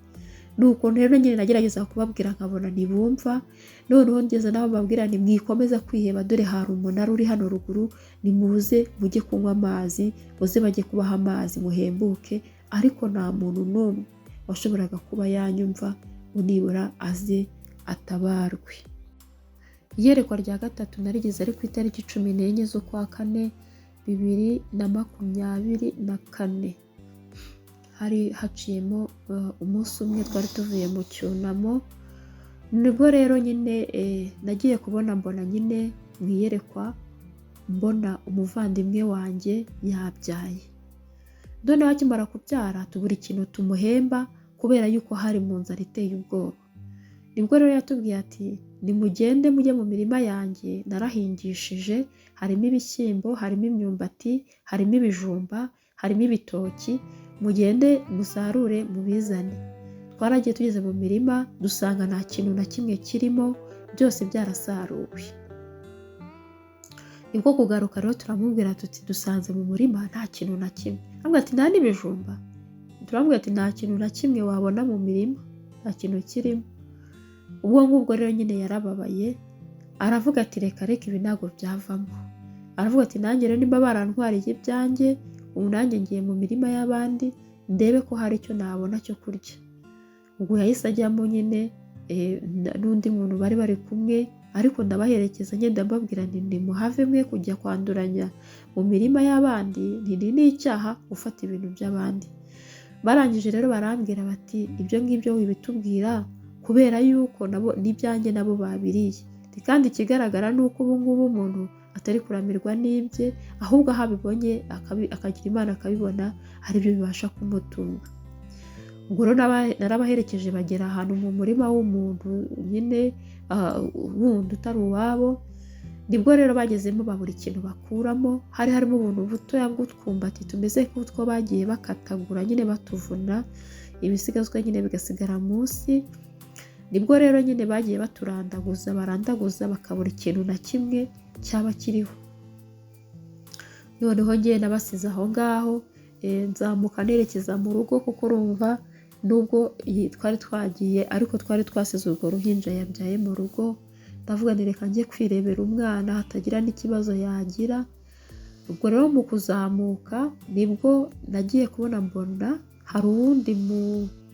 Nuko rero nyine nagerageza kubabwira nkabona ntibumva. Noneho ngeze nabo babwira nti mwikomeza kwiheba, dore hari umunara uri hano ruguru, nimuze mujye kunywa amazi, muze bajye kubaha amazi muhembuke. Ariko nta muntu n'umwe washoboraga kuba yanyumva ngo nibura aze atabarwe. Iyerekwa rya 3 narigeze ari ku itariki 14 z'ukwa 4 2024. Hari haciyemo umunsi umwe twari tuvuye mu cyunamo. Nibwo rero nyine nagiye kubona mbona nyine mwiyerekwa mbona umuvandimwe wanjye yabyaye. Noneho akimara kubyara tubura ikintu tumuhemba kubera yuko hari mu nzara iteye ubwoba. Nibwo rero yatubwiye ati nimugende mujye mu mirima yanjye narahingishije, harimo ibishyimbo, harimo imyumbati, harimo ibijumba, harimo ibitoki, mugende musarure mubizane. Twaragiye tugeze mu mirima dusanga nta kintu na kimwe kirimo, byose byarasaruwe. Nibwo kugaruka rero turamubwira tuti dusanze mu murima nta kintu na kimwe. Amwe ati nta n'ibijumba. Turamubwira ati nta kintu na kimwe wabona mu mirima. nta kintu kirimo. Ubwo ngubwo rero nyine yarababaye, aravuga ati reka ibi ntabwo byavamo. Aravuga ati nanjye rero nimba barantwariye ibyanjye, ubu nanjye ngiye mu mirima y'abandi ndebe ko hari icyo nabona cyo kurya. Ubwo yahise ajyamo nyine n'undi muntu bari kumwe, ariko ndabaherekeza ngenda mbabwira nti nimuhave mwe kujya kwanduranya mu mirima y'abandi, ni icyaha gufata ibintu by'abandi. Barangije rero barambwira bati ibyo ngibyo wibitubwira kubera yuko nabo n'ibyanjye nabo babiriye, kandi ikigaragara ni uko ubu ngubu umuntu atari kuramirwa n'ibye, ahubwo aho abibonye akagira Imana akabibona aribyo bibasha kumutunga. Ubwo rero narabaherekeje bagera ahantu mu murima w'umuntu nyine wundi utari uwabo. Nibwo rero bagezemo babura ikintu bakuramo, hari harimo ubuntu butoya bw'utwumbati tumeze nk'utwo bagiye bakatagura nyine batuvuna, ibisigazwa nyine bigasigara munsi. Nibwo rero nyine bagiye barandaguza bakabura ikintu na kimwe cyaba kiriho. Noneho ngiye nabasize aho ngaho, nzamuka nerekeza mu rugo, kuko urumva nubwo twari twagiye ariko twari twasize urwo ruhinja yabyaye mu rugo. Ndavuga nti reka njye kwirebera umwana hatagira n'ikibazo yagira. Ubwo rero mu kuzamuka nibwo nagiye kubona mbona hari uwundi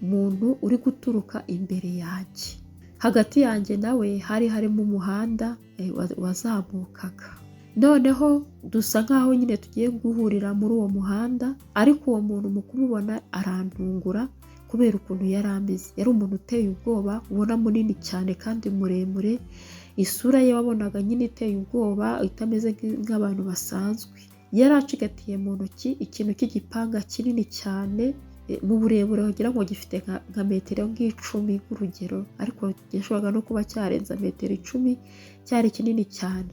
muntu uri guturuka imbere yanjye. Hagati yanjye nawe hari harimo umuhanda wazamukaga. Noneho dusa nkaho nyine tugiye guhurira muri uwo muhanda, ariko uwo muntu mu kumubona arantungura kubera ukuntu yari ameze. Yari umuntu uteye ubwoba, ubona munini cyane kandi muremure. Isura ye wabonaga nyine iteye ubwoba, itameze nk'abantu basanzwe. Yari acigatiye mu ntoki ikintu cy'igipanga kinini cyane, mu burebure wagira ngo gifite nka metero nk'icumi nk'urugero, ariko gishoboraga no kuba cyarenza metero 10, cyari kinini cyane.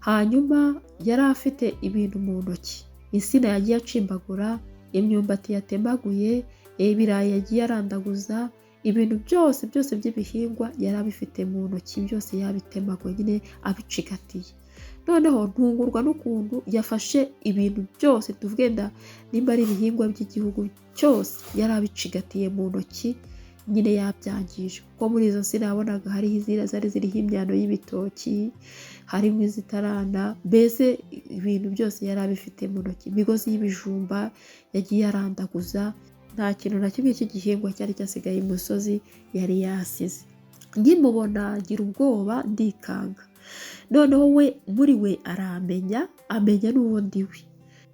Hanyuma yari afite ibintu mu ntoki, insina yagiye acimbagura, imyumbati yatemaguye, ibirayi yagiye arandaguza, ibintu byose by'ibihingwa yari abifite mu ntoki, byose yabitemaguye nyine abicigatiye. Noneho ntungurwa n'ukuntu yafashe ibintu byose, tuvuge nimba ari ibihingwa by'igihugu cyose yari abicigatiye mu ntoki nyine yabyangije. Kuko muri izo nsina yabonaga hariho zari ziriho imyano y'ibitoki, harimo izitarana, mbese ibintu byose yari abifite mu ntoki. Imigozi y'ibijumba yagiye arandaguza, nta kintu na kimwe cy'igihingwa cyari cyasigaye imusozi yari yasize. Nkimubona ngira ubwoba ndikanga. Noneho we muri we amenya n'uwo ndiwe.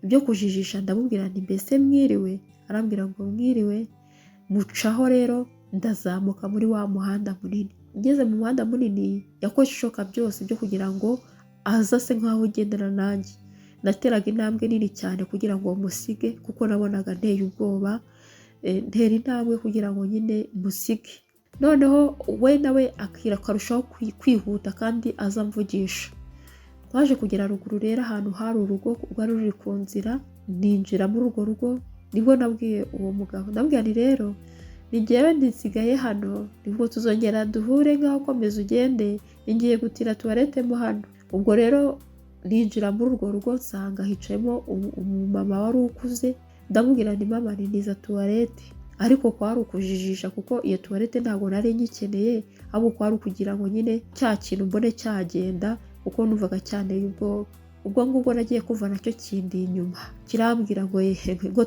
Ibyo kujijisha ndamubwira nti mbese mwiriwe? Arambwira ngo mwiriwe. Mucaho rero ndazamuka muri wa muhanda munini. Ngeze mu muhanda munini yakoze ishoka byose byo kugira ngo azase nkaho ugendana nanjye. Nateraga intambwe nini cyane kugira ngo musige, kuko nabonaga nteye ubwoba. Ntera intambwe kugira ngo nyine musige. Noneho we nawe akarushaho kwihuta kandi aza mvugisha. Twaje kugera ruguru rero ahantu hari urugo rwari ruri ku nzira, ninjira muri urwo rugo. Nibwo nabwiye uwo mugabo, ndabwira nti rero ni njyewe ndisigaye hano, nibwo tuzongera duhure ngaho komeza ugende, ngiye gutira tuwarete mo hano. Ubwo rero ninjira muri urwo rugo nsanga hicayemo umumama wari ukuze. Ndamubwira nti mama niza tuwarete, ariko kwari ukujijisha kuko iyo tuwarete ntabwo nari nyikeneye, ahubwo kwari ukugira ngo nyine cya kintu mbone cyagenda, kuko numvaga cyanteye ubwoba. Ubwo ngubwo nagiye kuva nacyo kindi inyuma kirambwira ngo ngo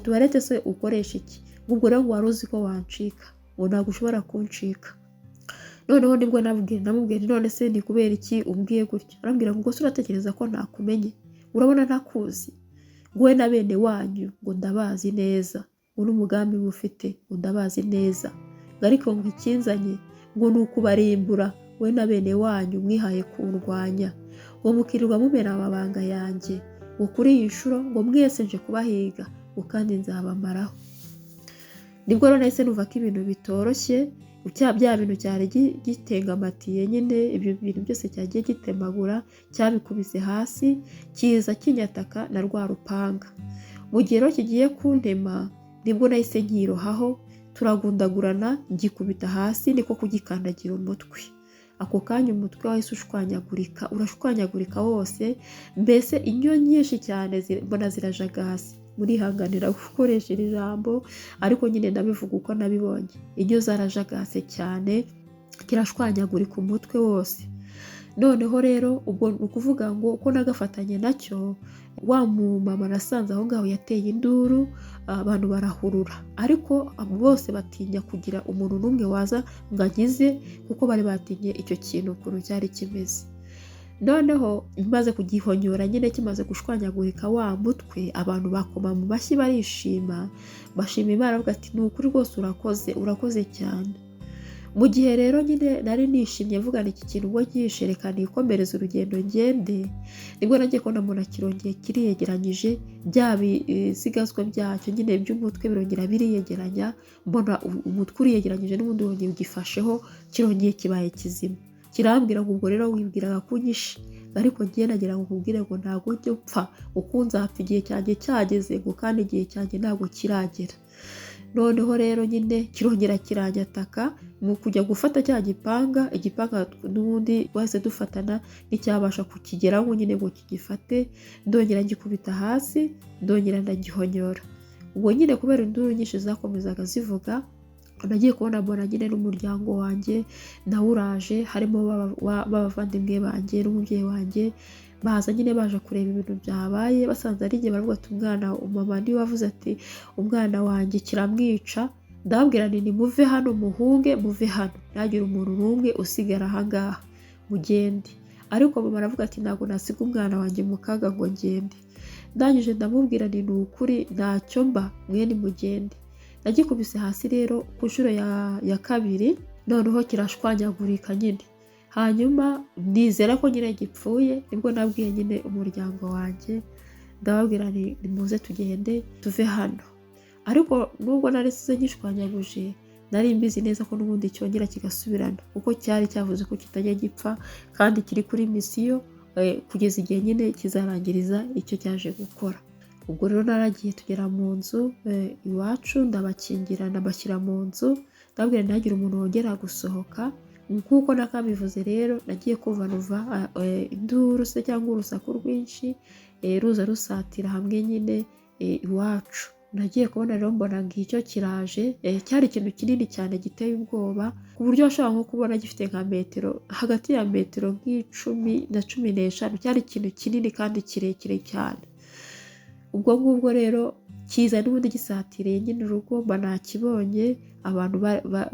tuwarete se ukoresha iki? Ubwo rero wari uzi ko wancika, ngo ntabwo ushobora kuncika. Noneho nibwo namubwiye none se ni kubera iki umbwiye gutyo? Arambwira ngo se uratekereza ko nakumenye? Urabona ntakuzi? Wowe na bene wanyu ngo ndabazi neza, ngo n'umugambi mufite ngo ndabazi neza, ariko ngo ikinzanye ngo ni ukubarimbura we na bene wanyu mwihaye kundwanya, ngo mukirirwa mumera amabanga yanjye, ngo kuri iyi nshuro ngo mwese nje kubahiga, ngo kandi nzabamaraho. Nibwo rero nahise numva ko ibintu bitoroshye, bya bintu cyari gitengamatiye nyine, ibyo bintu byose cyagiye gitemagura, cyabikubise hasi, kiza kinyataka na rwa rupanga. Mu gihe rero kigiye kuntema, nibwo nahise nkirohaho, turagundagurana, ngikubita hasi, niko kugikandagira umutwe. Ako kanya umutwe wahise urashwanyagurika wose, mbese inyo nyinshi cyane mbona zirajaga hasi. murihanganira gukoresha iri jambo, ariko nyine ndabivuga uko nabibonye. Inyo zarajagase cyane, kirashwanyagurika umutwe wose. Noneho rero ubwo ni ukuvuga ngo uko nagafatanye nacyo, wa mumama nasanze aho ngaho yateye induru, abantu barahurura, ariko bose batinya kugira umuntu n'umwe waza ngo agize, kuko bari batinye icyo kintu ukuntu cyari kimeze. Noneho maze kugihonyora nyine kimaze gushwanyagurika wa mutwe, abantu bakoma mu mashyi barishima, bashima Imana bavuga ati ni ukuri rwose urakoze cyane. Mu gihe rero nyine nari nishimye mvugana iki kintu ubwo cyishe reka nikomereze urugendo ngende, nibwo nagiye kubona umuntu kirongeye kiriyegeranyije, bya bisigazwa byacyo nyine by'umutwe birongera biriyegeranya, mbona umutwe uriyegeranyije n'ubundi wongeye ugifasheho, kirongeye kibaye kizima. Kirambwira ngo ubwo rero wibwiraga kunyishe, ariko ngiye nagira ngo nkubwire ngo ntabwo ujya upfa, uko nzapfa igihe cyanjye cyageze, ngo kandi igihe cyanjye ntabwo kiragera. Noneho rero nyine kirongera kiranyataka, mu kujya gufata cya igipanga n'ubundi wahise dufatana n'icyabasha kukigeraho nyine ngo kigifate, ndongera ngikubita hasi, ndongera ndagihonyora. Ubwo nyine kubera induru nyinshi zakomezaga zivuga, nagiye kubona mbona nyine n'umuryango wanjye nawe uraje, harimo b'abavandimwe banjye n'umubyeyi wanjye, baza nyine baje kureba ibintu byabaye, basanze ari njye baravuga ati umama niwe wavuze ati umwana wanjye kiramwica. Ndababwira nti nimuve hano muhunge, muve hano, ntagire umuntu n'umwe usigara ahangaha, mugende. Ariko mama aravuga ati ntabwo nasiga umwana wanjye mu kaga ngo ngende. Ndangije ndamubwira nti ni ukuri ntacyo mba, mwene mugende. Nagikubise hasi rero ku nshuro ya kabiri, noneho kirashwanyagurika nyine. Hanyuma nizera ko nyine gipfuye, nibwo nabwiye nyine umuryango wanjye, ndababwira nti nimuze tugende tuve hano. Ariko nubwo narisize gishwanyaguje, nari mbizi neza ko n'ubundi cyongera kigasubirana, kuko cyari cyavuze ko kitajya gipfa kandi kiri kuri misiyo kugeza igihe nyine kizarangiriza icyo cyaje gukora. Ubwo rero naragiye tugera mu nzu iwacu, ndabakingira ndabashyira mu nzu, ndababwira ntihagire umuntu wongera gusohoka. Nk'uko nakabivuze rero, nagiye kumva induru se cyangwa urusaku rwinshi ruza rusatira hamwe nyine iwacu. Nagiye kubona rero mbona ngicyo kiraje, cyari ikintu kinini cyane giteye ubwoba, ku buryo washobora nko kubona gifite nka metero, hagati ya metero nk'icumi na 15, cyari ikintu kinini kandi kirekire cyane. Ubwo ngubwo rero kiza n'ubundi gisatiriye nyine urugo, mba nakibonye, abantu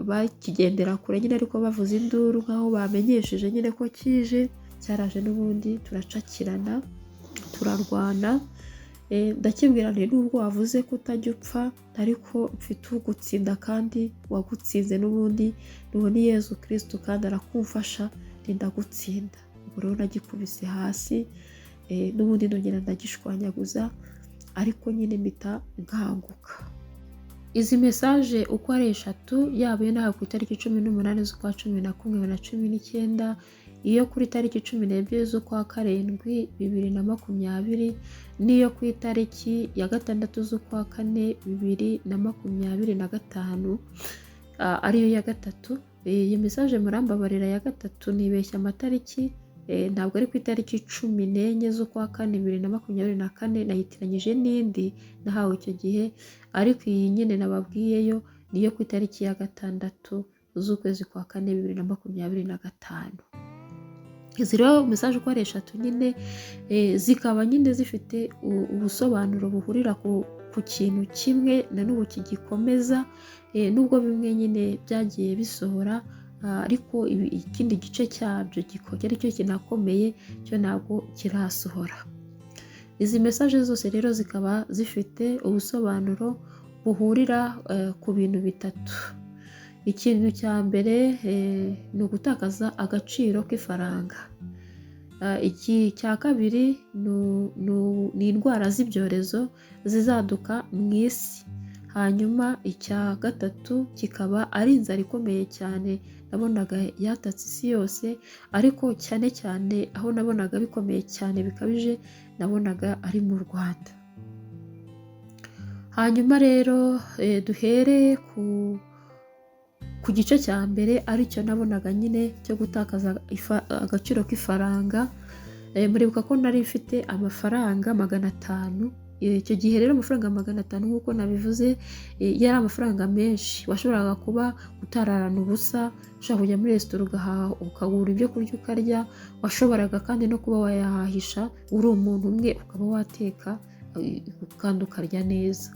bakigendera kure nyine ariko bavuza induru nk'aho bamenyesheje nyine ko kije. Cyaraje n'ubundi turacakirana, turarwana. Ndakibwira nti nubwo wavuze ko utajya upfa, ariko mfite ugutsinda kandi wagutsinze n'ubundi, ni Yezu Kristo kandi arakumfasha, ndagutsinda. Ubwo rero nagikubise hasi, n'ubundi ndongera ndagishwanyaguza, ariko nyine mpita nkanguka. Izi mesaje uko ari 3, yaba iyo nahawe ku itariki 18 z'ukwa 11 2019, iyo kuri tariki 12 z'ukwa 7 2020, n'iyo ku itariki ya 6 z'ukwa 4 2025, ariyo ya gatatu. Iyi mesaje murambabarira ya gatatu nibeshya amatariki, ntabwo ari ku itariki 14 z'ukwa 4 2024, nayitiranyije n'indi nahawe icyo gihe, ariko iyi nyine nababwiyeyo niyo ku itariki ya 6 z'ukwezi kwa 4 2025. Izi rero mesaje uko ari 3 nyine zikaba nyine zifite ubusobanuro buhurira ku kintu kimwe na n'ubu kigikomeza, nubwo bimwe nyine byagiye bisohora, ariko ikindi gice cyabyo gikogera icyo kinakomeye cyo ntabwo kirasohora. Izi mesaje zose rero zikaba zifite ubusobanuro buhurira ku bintu 3. Ikintu cya mbere ni ugutakaza agaciro k'ifaranga. Iki cya kabiri ni indwara z'ibyorezo zizaduka mu isi. Hanyuma icya gatatu kikaba ari inzara ikomeye cyane nabonaga yatatse isi yose, ariko cyane cyane aho nabonaga bikomeye cyane bikabije nabonaga ari mu Rwanda. Hanyuma rero duhere ku gice cya mbere, aricyo nabonaga nyine cyo gutakaza agaciro k'ifaranga. Muribuka ko nari mfite amafaranga 500 icyo gihe rero amafaranga 500 nk'uko nabivuze yari amafaranga menshi, washoboraga kuba utararana ubusa, ushobora kujya muri resitora ugahaha ukagura ibyo kurya ukarya, washoboraga kandi no kuba wayahahisha uri umuntu umwe ukaba wateka kandi ukarya neza.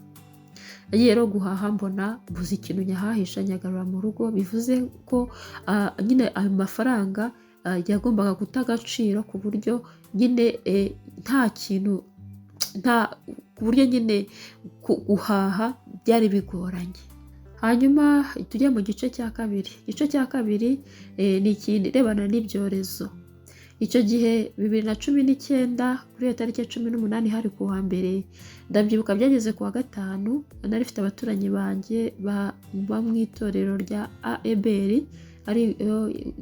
Nagiye rero guhaha mbona mbuze ikintu nyahahisha nyagarura mu rugo, bivuze ko nyine ayo mafaranga yagombaga guta agaciro ku buryo nyine nta kintu ku buryo nyine guhaha byari bigoranye. Hanyuma tujye mu gice cya kabiri. Igice cya kabiri ni ikirebana n'ibyorezo. Icyo gihe 2019 kuri iyo tariki ya 18 hari ku wa mbere, ndabyibuka byageze ku wa gatanu, nari mfite abaturanyi banjye ba mu itorero rya AEBR, ari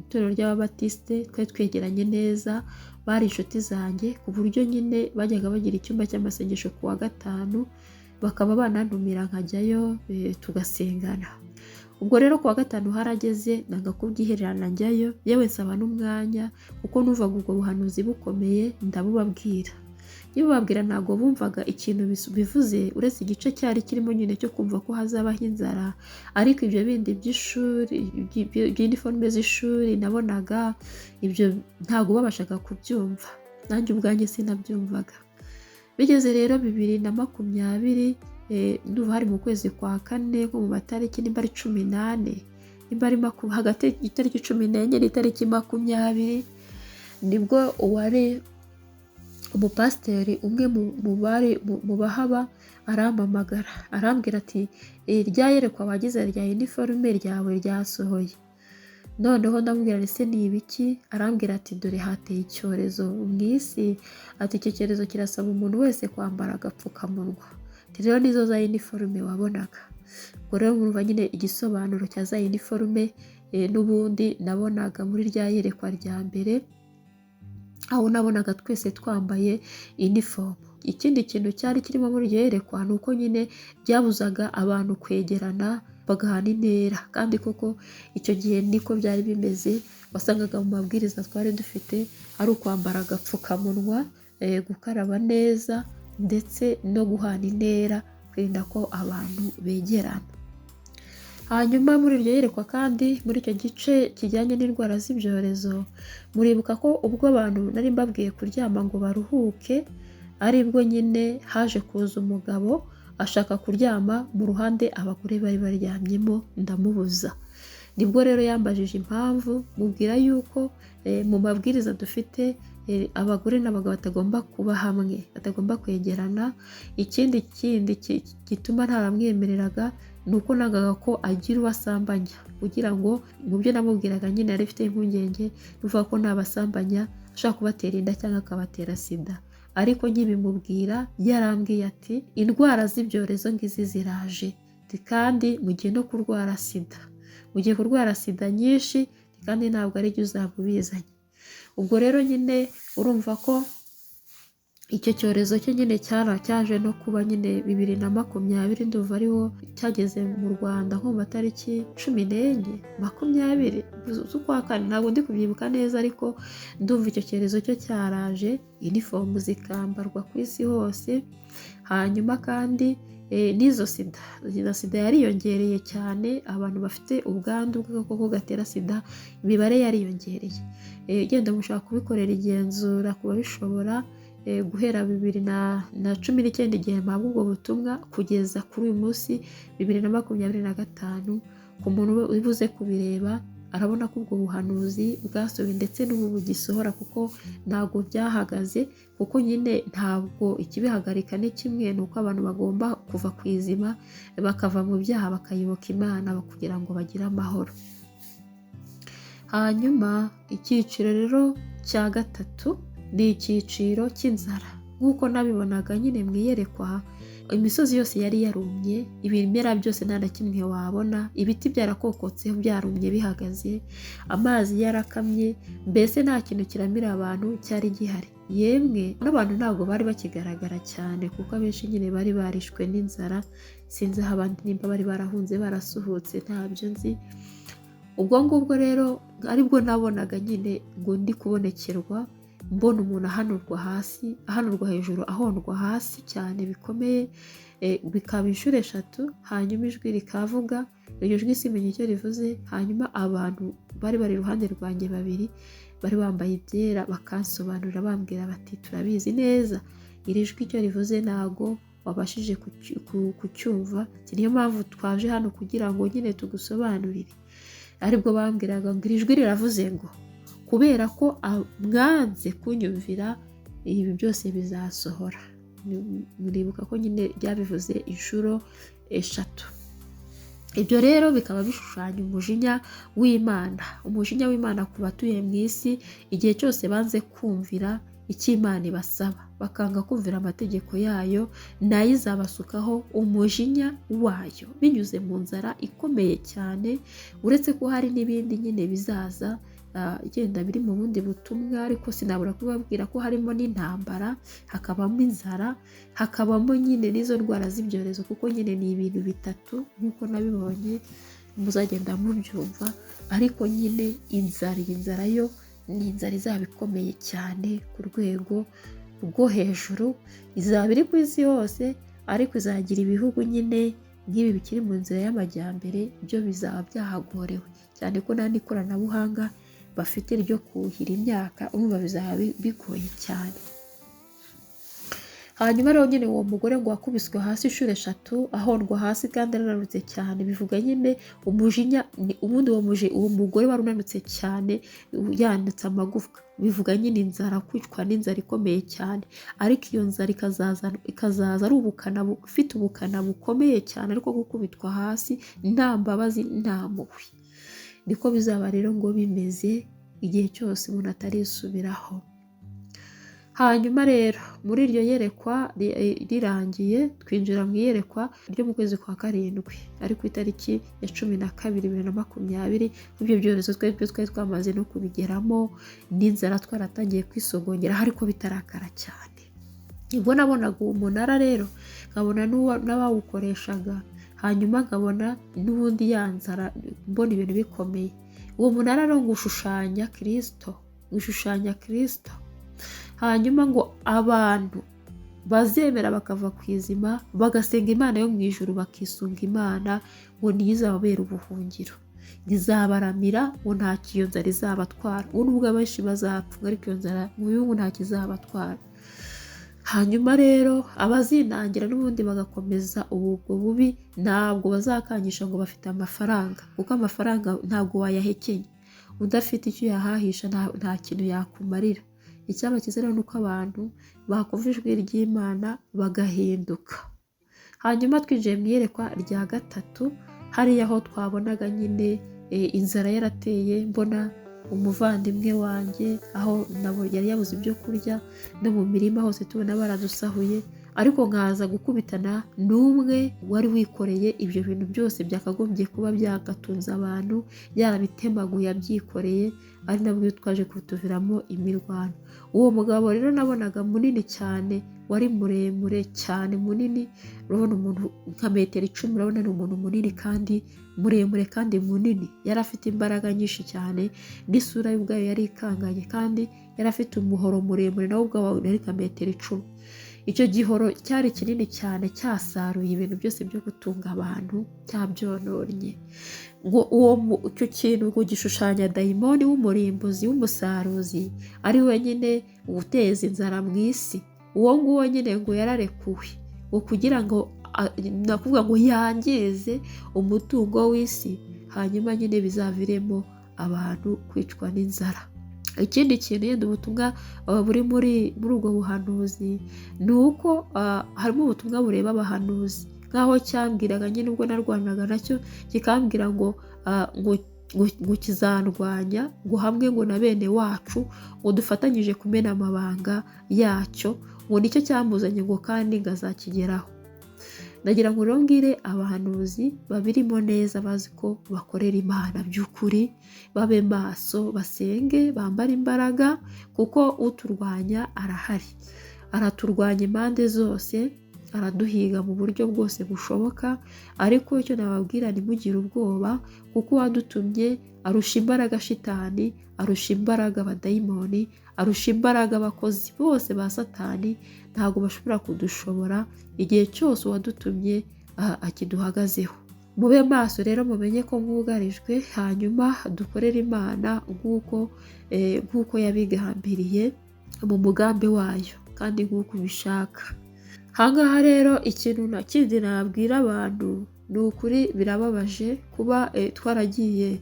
itorero ry'ababatiste, twari twegeranye neza, bari inshuti zanjye ku buryo nyine bajyaga bagira icyumba cy'amasengesho ku wa gatanu, bakaba banantumira nkajyayo tugasengana. Ubwo rero ku wa gatanu harageze nanga kubyihererana njyayo, yewe nsaba n'umwanya kuko numvaga ubwo buhanuzi bukomeye ndabubabwira. Babwira ntabwo bumvaga ikintu bivuze uretse igice cyari kirimo nyine cyo kumva ko hazabaho inzara, ariko ibyo bindi by'ishuri by'iniforume z'ishuri nabonaga ibyo ntabwo babashaga kubyumva, nanjye ubwanjye sinabyumvaga. Bigeze rero 2020 ndumva hari mu kwezi kwa 4 nko mu matariki nimba ari 18, nimba ari hagati y'itariki 14 n'itariki 20, nibwo uwari umupasiteri umwe mu bahaba arampamagara arambwira ati irya yerekwa wagize rya iniforume ryawe ryasohoye. Noneho ndamubwira ese ni ibiki? Arambwira ati dore hateye icyorezo mu isi, ati icyo cyorezo kirasaba umuntu wese kwambara agapfukamunwa. Rero nizo za iniforume wabonaga. Ubwo rero mwumva nyine igisobanuro cya za iniforume n'ubundi nabonaga muri rya yerekwa rya mbere, aho nabonaga twese twambaye inifomu. Ikindi kintu cyari kirimo muri iryo yerekwa ni uko nyine byabuzaga abantu kwegerana bagahana intera, kandi koko icyo gihe niko byari bimeze. Wasangaga mu mabwiriza twari dufite ari ukwambara agapfukamunwa, gukaraba neza ndetse no guhana intera, kwirinda ko abantu begerana. Hanyuma muri iryo yerekwa kandi muri icyo gice kijyanye n'indwara z'ibyorezo, muribuka ko ubwo abantu nari mbabwiye kuryama ngo baruhuke, aribwo nyine haje kuza umugabo ashaka kuryama mu ruhande abagore bari baryamyemo, ndamubuza. Nibwo rero yambajije impamvu, mubwira yuko mu mabwiriza dufite abagore n'abagabo batagomba kuba hamwe, batagomba kwegerana. Ikindi gituma ntaramwemereraga ni uko nangaga ko agira uwo asambanya, kugira ngo mu byo namubwiraga nyine yari afite impungenge bivuga ko nabasambanya ashaka kubatera inda cyangwa akabatera sida. Ariko nkibimubwira yarambwiye ati indwara z'ibyorezo ngizi ziraje, kandi mugiye no kurwara sida, mugiye kurwara sida nyinshi kandi ntabwo ari byo uzaba ubizanye. Ubwo rero nyine urumva ko icyo cyorezo cyo nyine cyaje no kuba nyine 2020 ndumva ariho cyageze mu Rwanda nko mu matariki 14 20 z'ukwa kane, ntabwo ndi kubyibuka neza, ariko ndumva icyo cyorezo cyo cyaraje, inifomu zikambarwa ku isi hose. Hanyuma kandi n'izo sida yariyongereye cyane, abantu bafite ubwandu bw'agakoko gatera sida imibare yariyongereye. Genda mushaka kubikorera igenzura ku babishobora, guhera 2019 igihe mpabwa ubwo butumwa kugeza kuri uyu munsi 2025, ku muntu ubuze kubireba arabona ko ubwo buhanuzi bwasohoye ndetse n'ubu bugisohora, kuko ntabwo byahagaze, kuko nyine ntabwo ikibihagarika ni kimwe, ni uko abantu bagomba kuva ku izima bakava mu byaha bakayoboka Imana kugira ngo bagire amahoro. Hanyuma icyiciro rero cya gatatu ni icyiciro cy'inzara. Nk'uko nabibonaga nyine mwiyerekwa, imisozi yose yari yarumye, ibimera byose nta na kimwe wabona, ibiti byarakokotseho byarumye bihagaze, amazi yarakamye, mbese nta kintu kiramira abantu cyari gihari. Yemwe n'abantu ntabwo bari bakigaragara cyane, kuko abenshi nyine bari barishwe n'inzara, sinzi aho abandi nimba bari barahunze barasuhutse, ntabyo nzi. Ubwo ngubwo rero aribwo nabonaga nyine ngo ndi kubonekerwa mbona umuntu ahanurwa hejuru, ahondwa hasi cyane bikomeye, bikaba inshuro 3, hanyuma ijwi rikavuga, iryo jwi simenya icyo rivuze. Hanyuma abantu bari iruhande rwanjye 2 bari bambaye ibyera bakansobanurira bambwira bati turabizi neza iri jwi icyo rivuze, ntago wabashije kucyumva, niyo mpamvu twaje hano kugira ngo nyine tugusobanurire. Aribwo bambwiraga ngo iri jwi riravuze ngo kubera ko mwanze kunyumvira ibi byose bizasohora. Muribuka ko nyine byabivuze inshuro 3. Ibyo rero bikaba bishushanya umujinya w'Imana ku batuye mu isi, igihe cyose banze kumvira icyo Imana ibasaba, bakanga kumvira amategeko yayo, nayo izabasukaho umujinya wayo binyuze mu nzara ikomeye cyane. Uretse ko hari n'ibindi nyine bizaza igenda biri mu bundi butumwa, ariko sinabura kubabwira ko harimo n'intambara, hakabamo inzara, hakabamo nyine n'izo ndwara z'ibyorezo, kuko nyine ni ibintu bitatu nk'uko nabibonye muzagenda mubyumva. Ariko nyine iyi nzara yo ni inzara izaba ikomeye cyane ku rwego rwo hejuru, izaba iri ku isi hose, ariko izagira ibihugu nyine nk'ibi bikiri mu nzira y'amajyambere byo bizaba byahagorewe cyane, ko nta n'ikoranabuhanga bafite ryo kuhira imyaka, urumva bizaba bigoye cyane. Hanyuma rero nyine uwo mugore ngo wakubiswe hasi inshuro 3, ahondwa hasi kandi arananutse cyane, bivuga nyine umujinya. Ubundi uwo mugore wari unanutse cyane, yanitse amagufwa, bivuga nyine inzara, kwicwa n'inzara ikomeye cyane. Ariko iyo nzara ikazaza ari ufite ubukana bukomeye cyane, ariko gukubitwa hasi nta mbabazi nta mpuhwe. Niko bizaba rero ngo bimeze igihe cyose umuntu atarisubiraho. Hanyuma rero muri iryo yerekwa rirangiye, twinjira mu iyerekwa ryo mu kwezi kwa 7, ari ku itariki ya 12, 2020. Ibyo byorezo twari twamaze no kubigeramo, n'inzara twaratangiye kwisogongera, ariko bitarakara cyane. Ubwo nabonaga uwo munara rero, nkabona n'abawukoreshaga, hanyuma nkabona n'ubundi yanzara, mbona ibintu bikomeye. Uwo munara rero ngo ushushanya Kristo, hanyuma ngo abantu bazemera bakava ku izima bagasenga Imana yo mu ijuru, bakisunga Imana, ngo niyo izababera ubuhungiro, izabaramira, ngo nta kiyo nzara izabatwara. Nubwo abenshi bazapfa, ariko iyo nzara ngo nta kizabatwara. Hanyuma rero abazinangira n'ubundi bagakomeza ubwo bubi, ntabwo bazakangisha ngo bafite amafaranga, kuko amafaranga ntabwo wayahekenya. Udafite icyo yahahisha nta kintu yakumarira. Icyaba cyiza rero nuko abantu bakumva ijwi ry'Imana bagahinduka. Hanyuma twinjiye mu iyerekwa rya 3, hariya aho twabonaga nyine inzara yarateye, mbona umuvandimwe wanjye aho nabo yari yabuze ibyo kurya, no mu mirima hose tubona baradusahuye, ariko nkaza gukubitana n'umwe wari wikoreye ibyo bintu byose byakagombye kuba byagatunze abantu, yarabitemaguye abyikoreye, ari nabwo twaje kutuviramo imirwano. Uwo mugabo rero nabonaga munini cyane, wari muremure cyane, munini. Urabona umuntu nka 10 metero, urabona ni umuntu munini kandi muremure kandi munini, yari afite imbaraga nyinshi cyane, n'isura y'ubwayo yari ikanganye, kandi yari afite umuhoro muremure nawo ubwawo yari nka 10 metero. Icyo gihoro cyari kinini cyane, cyasaruye ibintu byose byo gutunga abantu, cyabyononnye. Ngo icyo kintu ngo gishushanya dayimoni w'umurimbuzi, w'umusaruzi, ari wenyine uteza inzara mu isi. Uwo nguwo nyine ngo yararekuwe, ngo kugira ngo nakuvuga ngo yangize umutungo w'isi, hanyuma nyine bizaviremo abantu kwicwa n'inzara. Ikindi kintu yenda ubutumwa buri muri ubwo buhanuzi, ni uko harimo ubutumwa bureba abahanuzi, nk'aho cyambwiraga nyine ubwo narwanaga nacyo, kikambwira ngo kizandwanya, ngo hamwe ngo na bene wacu, ngo dufatanyije kumena amabanga yacyo, ngo nicyo cyamuzanye, ngo kandi ngazakigeraho. Nagira ngo rongire abahanuzi babirimo neza, bazi ko bakorera Imana by'ukuri, babe maso, basenge, bambara imbaraga, kuko uturwanya arahari, araturwanya impande zose. araduhiga mu buryo bwose bushoboka, ariko icyo nababwira ntimugire ubwoba, kuko uwadutumye arusha imbaraga shitani, arusha imbaraga abadayimoni, arusha imbaraga abakozi bose ba satani, ntabwo bashobora kudushobora igihe cyose uwadutumye akiduhagazeho. Mube maso rero, mumenye ko mwugarijwe, hanyuma dukorere Imana nk'uko yabigambiriye mu mugambi wayo kandi nk'uko ubishaka. Ahangaha rero ikintu kindi nabwira abantu, ni ukuri birababaje kuba twaragiye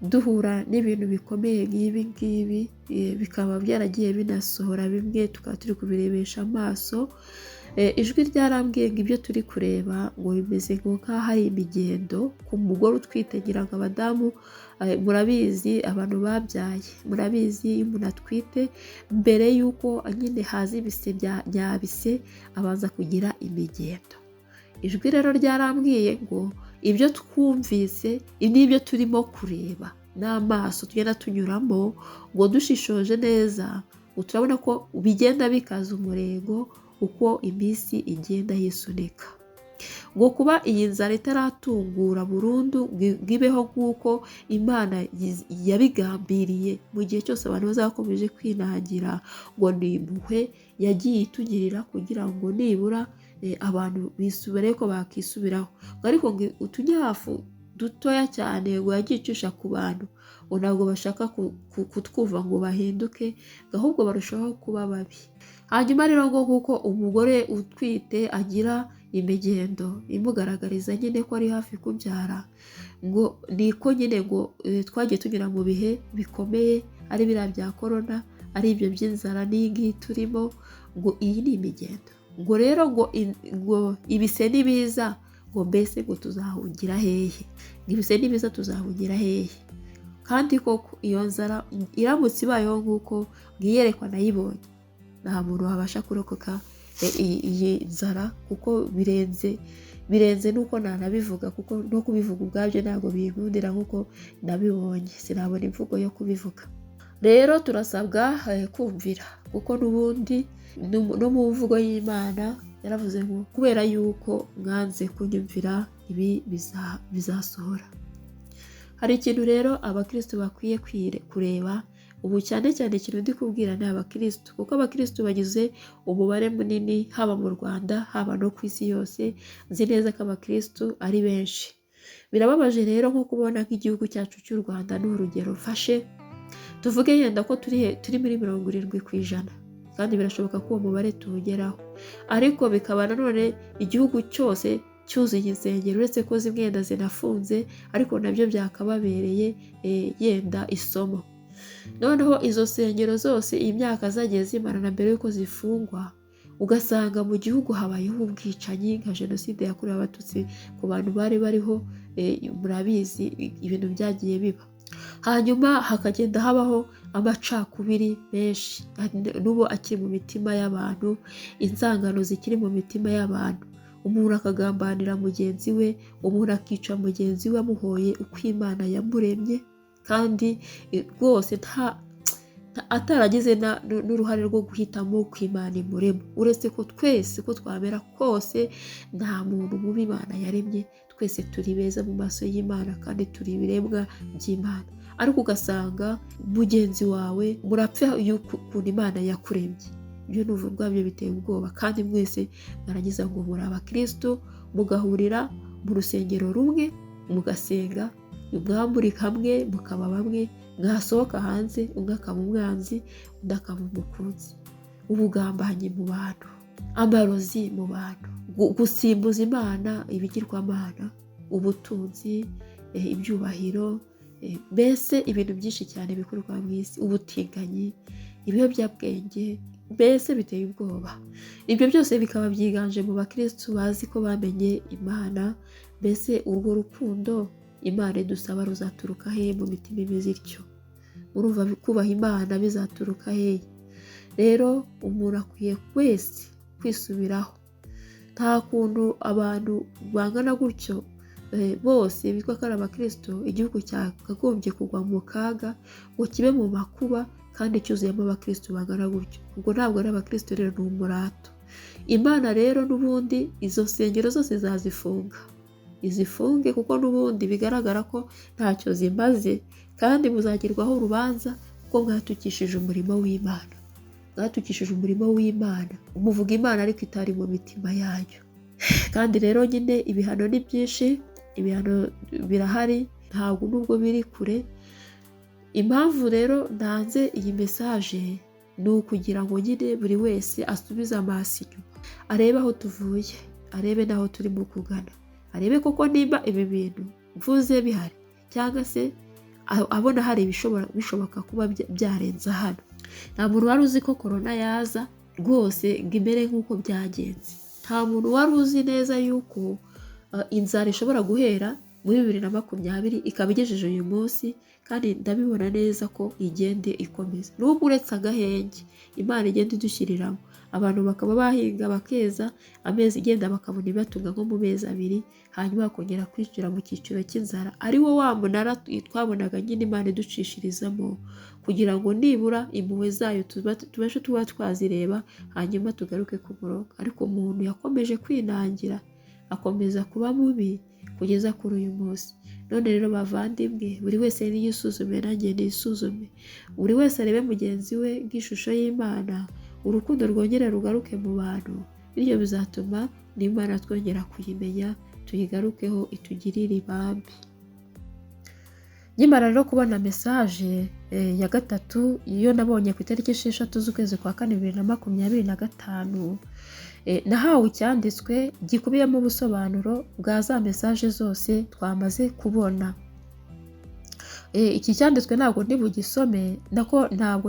duhura n'ibintu bikomeye nk'ibi ngibi, bikaba byaragiye binasohora bimwe tukaba turi kubirebesha amaso. Ijwi ryarambwiye ngo ibyo turi kureba ngo bimeze nk'aho hari imigendo ku mugore utwite. Ngira ngo abadamu murabizi, abantu babyaye murabizi, iyo umuntu atwite mbere y'uko nyine haza ibise nyabise abanza kugira imigendo. Ijwi rero ryarambwiye ngo ibyo twumvise n'ibyo turimo kureba n'amaso tugenda tunyuramo, ngo dushishoje neza ngo turabona ko bigenda bikaza umurego uko iminsi igenda yisunika. Ngo kuba iyi nzara itaratungura burundu ngo ibeho nk'uko Imana yabigambiriye, mu gihe cyose abantu bazakomeje kwinangira, ngo ni impuhwe yagiye itugirira kugira ngo nibura abantu bisubire ko bakisubiraho. Ariko ngo utunyafu dutoya cyane ngo yagiye icisha ku bantu, ngo ntabwo bashaka kutwumva ngo bahinduke, ahubwo barushaho kuba babi. Hanyuma rero ngo nk'uko umugore utwite agira imigendo imugaragariza nyine ko ari hafi kubyara, ngo niko nyine ngo twagiye tunyura mu bihe bikomeye, ari biriya bya korona, ari ibyo by'inzara n'iyi ngiyi turimo, ngo iyi ni imigendo. Ngo rero ngo ibise n'ibiza, ngo mbese ngo tuzahungira hehe? Ngo ibise n'ibiza tuzahungira hehe? Kandi koko iyo nzara iramutse ibayeho nk'uko ngiyerekwa nayibonye, nta muntu wabasha kurokoka iyi nzara, kuko birenze nuko nanabivuga, kuko no kubivuga ubwabyo ntabwo bigundira nk'uko nabibonye, sinabona imvugo yo kubivuga. Rero turasabwa kumvira, kuko n'ubundi no mu mvugo y'Imana yaravuze ngo kubera yuko mwanze kunyumvira ibi bizasohora. Hari ikintu rero abakristo bakwiye kureba ubu, cyane cyane ikintu ndi kubwira ni abakristo, kuko abakristo bagize umubare munini haba mu Rwanda haba no ku isi yose. Nzi neza ko abakristo ari benshi. Birababaje rero nko kubona nk'igihugu cyacu cy'u Rwanda, ni urugero mfashe, tuvuge yenda ko turi muri 70%, kandi birashoboka ko uwo mubare tuwugeraho, ariko bikaba nanone igihugu cyose cyuzuye insengero, uretse ko zimwe yenda zinafunze, ariko nabyo byakababereye yenda isomo. Noneho izo nsengero zose imyaka zagiye zimarana mbere y'uko zifungwa, ugasanga mu gihugu habayeho ubwicanyi nka jenoside yakorewe abatutsi ku bantu bari bariho, murabizi ibintu byagiye biba. Hanyuma hakagenda habaho amacakubiri menshi, n'ubu akiri mu mitima y'abantu, inzangano zikiri mu mitima y'abantu. Umuntu akagambanira mugenzi we, umuntu akica mugenzi we amuhoye uko Imana yamuremye, kandi rwose ataragize n'uruhare rwo guhitamo uko Imana imurema. Uretse ko twese ko twamera kose, nta muntu mubi Imana yaremye, twese turi beza mu maso y'Imana kandi turi ibiremwa by'Imana. Ariko ugasanga mugenzi wawe murapfa ukuntu Imana yakuremye. Ibyo n'ubu ubwabyo biteye ubwoba, kandi mwese mwarangiza ngo muri abakristo, mugahurira mu rusengero rumwe, mugasenga, mwamburi hamwe, mukaba bamwe, mwasohoka hanze umwe akaba umwanzi undi akaba umukunzi. Ubugambanyi mu bantu, amarozi mu bantu, gusimbuza Imana ibigirwamana, ubutunzi, ibyubahiro, mbese ibintu byinshi cyane bikorwa mu isi, ubutinganyi, ibiyobyabwenge, mbese biteye ubwoba. Ibyo byose bikaba byiganje mu bakristo bazi ko bamenye Imana. Mbese urwo rukundo Imana idusaba ruzaturuka hehe mu mitima imeze ityo? Urumva kubaha Imana bizaturuka hehe? Rero umuntu akwiye wese kwisubiraho. Nta kuntu abantu bangana gutyo bose bitwa ko ari abakristo, igihugu cyakagombye kugwa mu kaga ngo kibe mu makuba kandi cyuzuyemo abakristo bangana gutyo. Ubwo ntabwo ari abakristo, rero ni umurato. Imana rero n'ubundi izo nsengero zose izifunge kuko n'ubundi bigaragara ko ntacyo zimaze, kandi muzagirwaho urubanza kuko mwatukishije umurimo w'Imana, umuvuga Imana ariko itari mu mitima yanyu. Kandi rero nyine ibihano ni byinshi, ibihano birahari, ntabwo nubwo biri kure. Impamvu rero ntanze iyi mesaje ni ukugira ngo nyine buri wese asubize amaso inyuma, arebe aho tuvuye, arebe n'aho turimo kugana, arebe koko nimba ibi bintu mvuze bihari cyangwa se abona hari bishoboka kuba byarenze hano. Nta muntu wari uzi ko korona yaza rwose ngo imere nk'uko byagenze. Nta muntu wari uzi neza yuko inzara ishobora guhera muri 2020 ikaba igejeje uyu munsi, kandi ndabibona neza ko igende ikomeza. Nubwo uretse agahenge Imana igenda idushyiriramo, abantu bakaba bahinga bakeza, amezi igenda bakabona ibibatunga nko mu mezi 2, hanyuma bakongera kwinjira mu cyiciro cy'inzara. Ari wo wa munara twabonaga nyine Imana iducishirizamo kugira ngo nibura impuhwe zayo tubashe tuba twazireba, hanyuma tugaruke ku murongo. Ariko umuntu yakomeje kwinangira, akomeza kuba mubi kugeza kuri uyu munsi. None rero bavandimwe, buri wese niyisuzume, nanjye nisuzume, buri wese arebe mugenzi we nk'ishusho y'Imana, urukundo rwongere rugaruke mu bantu, bityo bizatuma n'Imana twongera kuyimenya, tuyigarukeho, itugirire ibambe. Nyamara rero kubona mesaje ya gatatu iyo nabonye ku itariki 6 z'ukwezi kwa 4 2025, nahawe icyanditswe gikubiyemo ubusobanuro bwa za mesaje zose twamaze kubona. Iki cyanditswe ntabwo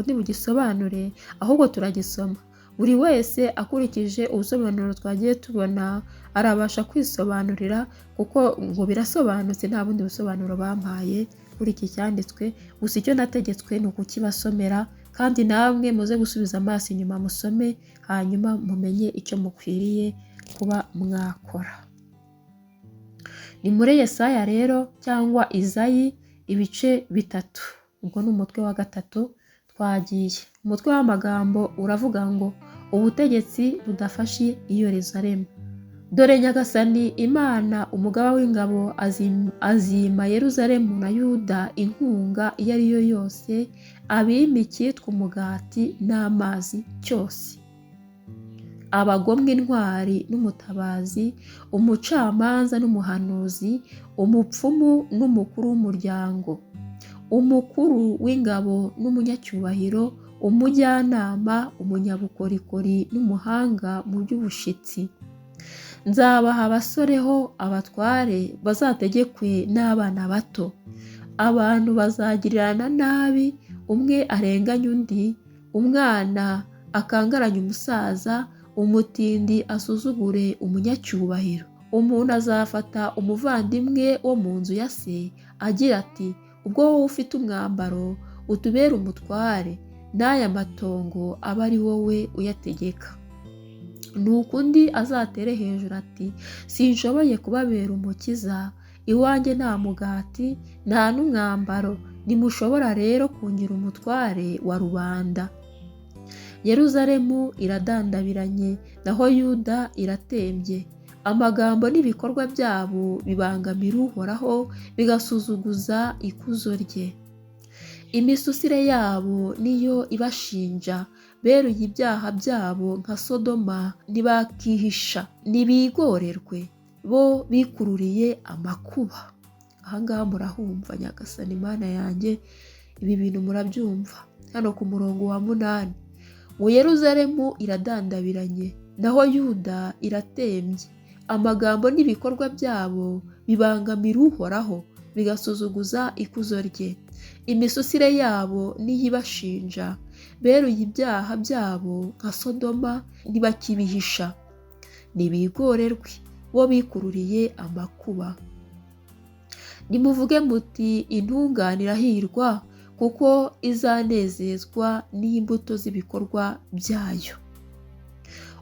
ndibugisobanure, ahubwo turagisoma. Buri wese akurikije ubusobanuro twagiye tubona arabasha kwisobanurira, kuko ngo birasobanutse, nta bundi busobanuro bampaye kuri iki cyanditswe. Gusa icyo nategetswe ni ukukibasomera, kandi namwe muze gusubiza amaso inyuma musome, hanyuma mumenye icyo mukwiriye kuba mwakora. Ni muri Yesaya rero cyangwa Izayi ibice 3, ubwo ni umutwe wa 3 twagiye. Umutwe w'amagambo uravuga ngo ubutegetsi budafashe i Yerusalemu. Dore Nyagasani Imana umugaba w'ingabo azima Yerusalemu na Yuda inkunga iyo ari yo yose, abima icyitwa umugati n'amazi cyose, abagomwe intwari n'umutabazi, umucamanza n'umuhanuzi, umupfumu n'umukuru w'umuryango, umukuru w'ingabo n'umunyacyubahiro, umujyanama, umunyabukorikori n'umuhanga mu by'ubushitsi. Nzabaha abasoreho abatware bazategekwe n'abana bato. Abantu bazagirirana nabi, umwe arenganya undi, umwana akangaranya umusaza, umutindi asuzugure umunyacyubahiro. Umuntu azafata umuvandimwe wo mu nzu ya se agira ati, ubwo wowe ufite umwambaro utubere umutware, n'aya matongo aba ari wowe uyategeka. Nuko undi azatere hejuru ati, sinshoboye kubabera umukiza, iwanjye nta mugati nta n'umwambaro, nimushobora rero kungira umutware wa rubanda. Yerusalemu iradandabiranye, naho Yuda iratembye. Amagambo n'ibikorwa byabo bibangamira Uhoraho, bigasuzuguza ikuzo rye. Imisusire yabo niyo ibashinja, beruye ibyaha byabo nka Sodoma ntibakihisha, nibigorerwe, bo bikururiye amakuba. Ahangaha murahumva Nyagasani Imana yanjye, ibi bintu murabyumva. Hano ku murongo wa 8, ngo Yerusalemu iradandabiranye, naho Yuda iratembye. Amagambo n'ibikorwa byabo bibangamira Uhoraho, bigasuzuguza ikuzo rye. Imisusire yabo niyo ibashinja, beruye ibyaha byabo nka Sodoma ntibakibihisha, nibigorerwe, bo bikururiye amakuba. Nimuvuge muti, intungane irahirwa, kuko izanezezwa n'imbuto z'ibikorwa byayo.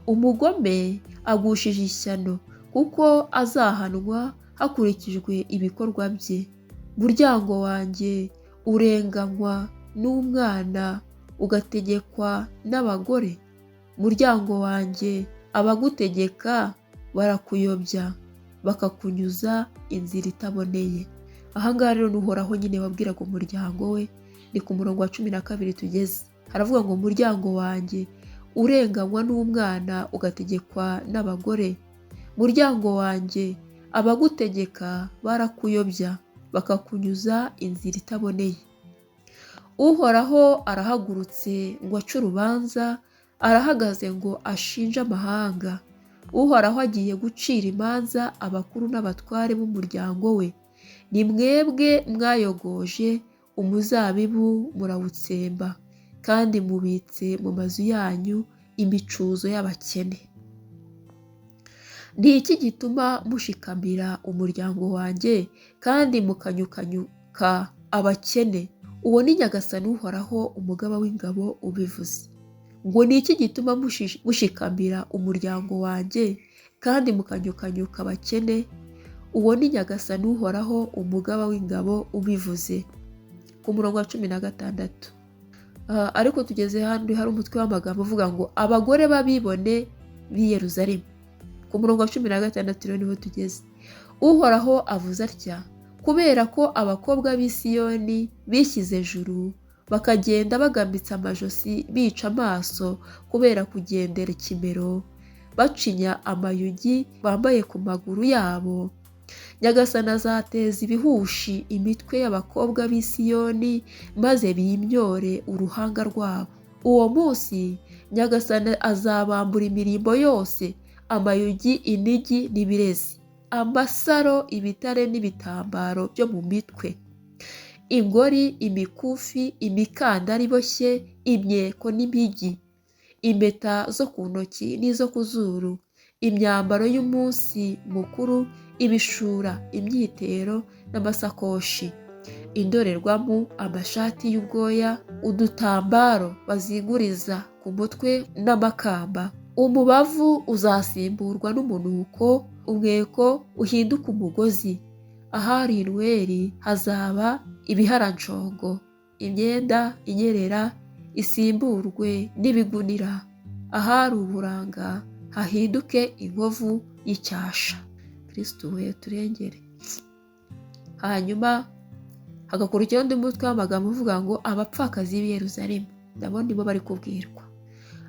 Umugome agushije ishyano, kuko azahanwa hakurikijwe ibikorwa bye. Muryango wanjye urenganywa n'umwana, ugategekwa n'abagore. Muryango wanjye abagutegeka barakuyobya bakakunyuza inzira itaboneye. Ahangaha rero n'uhoraho nyine wabwiraga umuryango we, ni ku murongo wa 12 tugeze. Haravuga ngo muryango wanjye urenganywa n'umwana ugategekwa n'abagore, muryango wanjye abagutegeka barakuyobya bakakunyuza inzira itaboneye. Uhoraho arahagurutse ngo ace urubanza, arahagaze ngo ashinje amahanga. Uhoraho agiye gucira imanza abakuru n'abatware b'umuryango we. Ni mwebwe mwayogoje umuzabibu murawutsemba, kandi mubitse mu mazu yanyu imicuzo y'abakene. Ni iki gituma mushikamira umuryango wanjye kandi mukanyukanyuka abakene? Uwo ni Nyagasani Uhoraho umugaba w'ingabo ubivuze. Ngo ni iki gituma mushikamira umuryango wanjye kandi mukanyukanyuka abakene? Uwo ni Nyagasani Uhoraho umugaba w'ingabo ubivuze. Ku murongo wa 16. Ariko tugeze handi hari umutwe w'amagambo uvuga ngo abagore b'abibone b'i Yerusalemu. Ku murongo wa 16 rero niho tugeze. Uhoraho avuze atya: kubera ko abakobwa b'i Siyoni bishyize juru, bakagenda bagambitse amajosi bica amaso kubera kugendera ikimero, bacinya amayugi bambaye ku maguru yabo, Nyagasani azateza ibihushi imitwe y'abakobwa b'i Siyoni, maze bimyore uruhanga rwabo. Uwo munsi Nyagasani azabambura imirimbo yose, amayugi, inigi n'ibirezi, amasaro, ibitare n'ibitambaro byo mu mitwe, ingori, imikufi, imikandara iboshye, imyeko n'impigi, impeta zo ku ntoki n'izo ku zuru, imyambaro y'umunsi mukuru, ibishura, imyitero n'amasakoshi, indorerwamo, amashati y'ubwoya, udutambaro baziguriza ku mutwe n'amakamba. Umubavu uzasimburwa n'umunuko, umweko uhinduka umugozi. Ahari inweri hazaba ibiharanshongo, imyenda inyerera isimburwe n'ibigunira. Ahari uburanga hahinduke inkovu y'icyasha. Kristo we turengere. Hanyuma hagakurikiraho undi mutwe w'amagambo uvuga ngo abapfakazi b'i Yerusalemu. Ndabona nibo bari kubwirwa.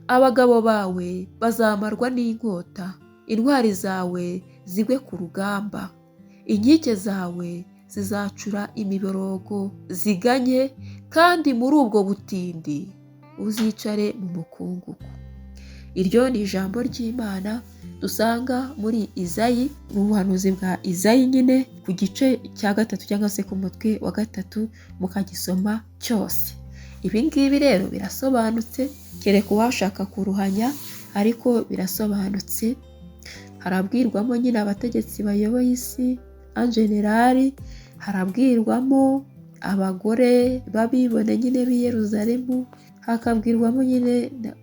Abagabo bawe bazamarwa n'inkota, intwari zawe zigwe ku rugamba, inkike zawe zizacura imiborogo ziganye, kandi muri ubwo butindi uzicare mu mukungugu. Iryo ni ijambo ry'Imana dusanga muri Izayi, mu buhanuzi bwa Izayi nyine ku gice cya 3 cyangwa se ku mutwe wa 3 mukagisoma cyose. Ibi ngibi rero birasobanutse, kereka uwashaka kuruhanya, ariko birasobanutse. Harabwirwamo nyine abategetsi bayoboye isi en general, harabwirwamo abagore babibone nyine b'i Yerusalemu, hakabwirwamo nyine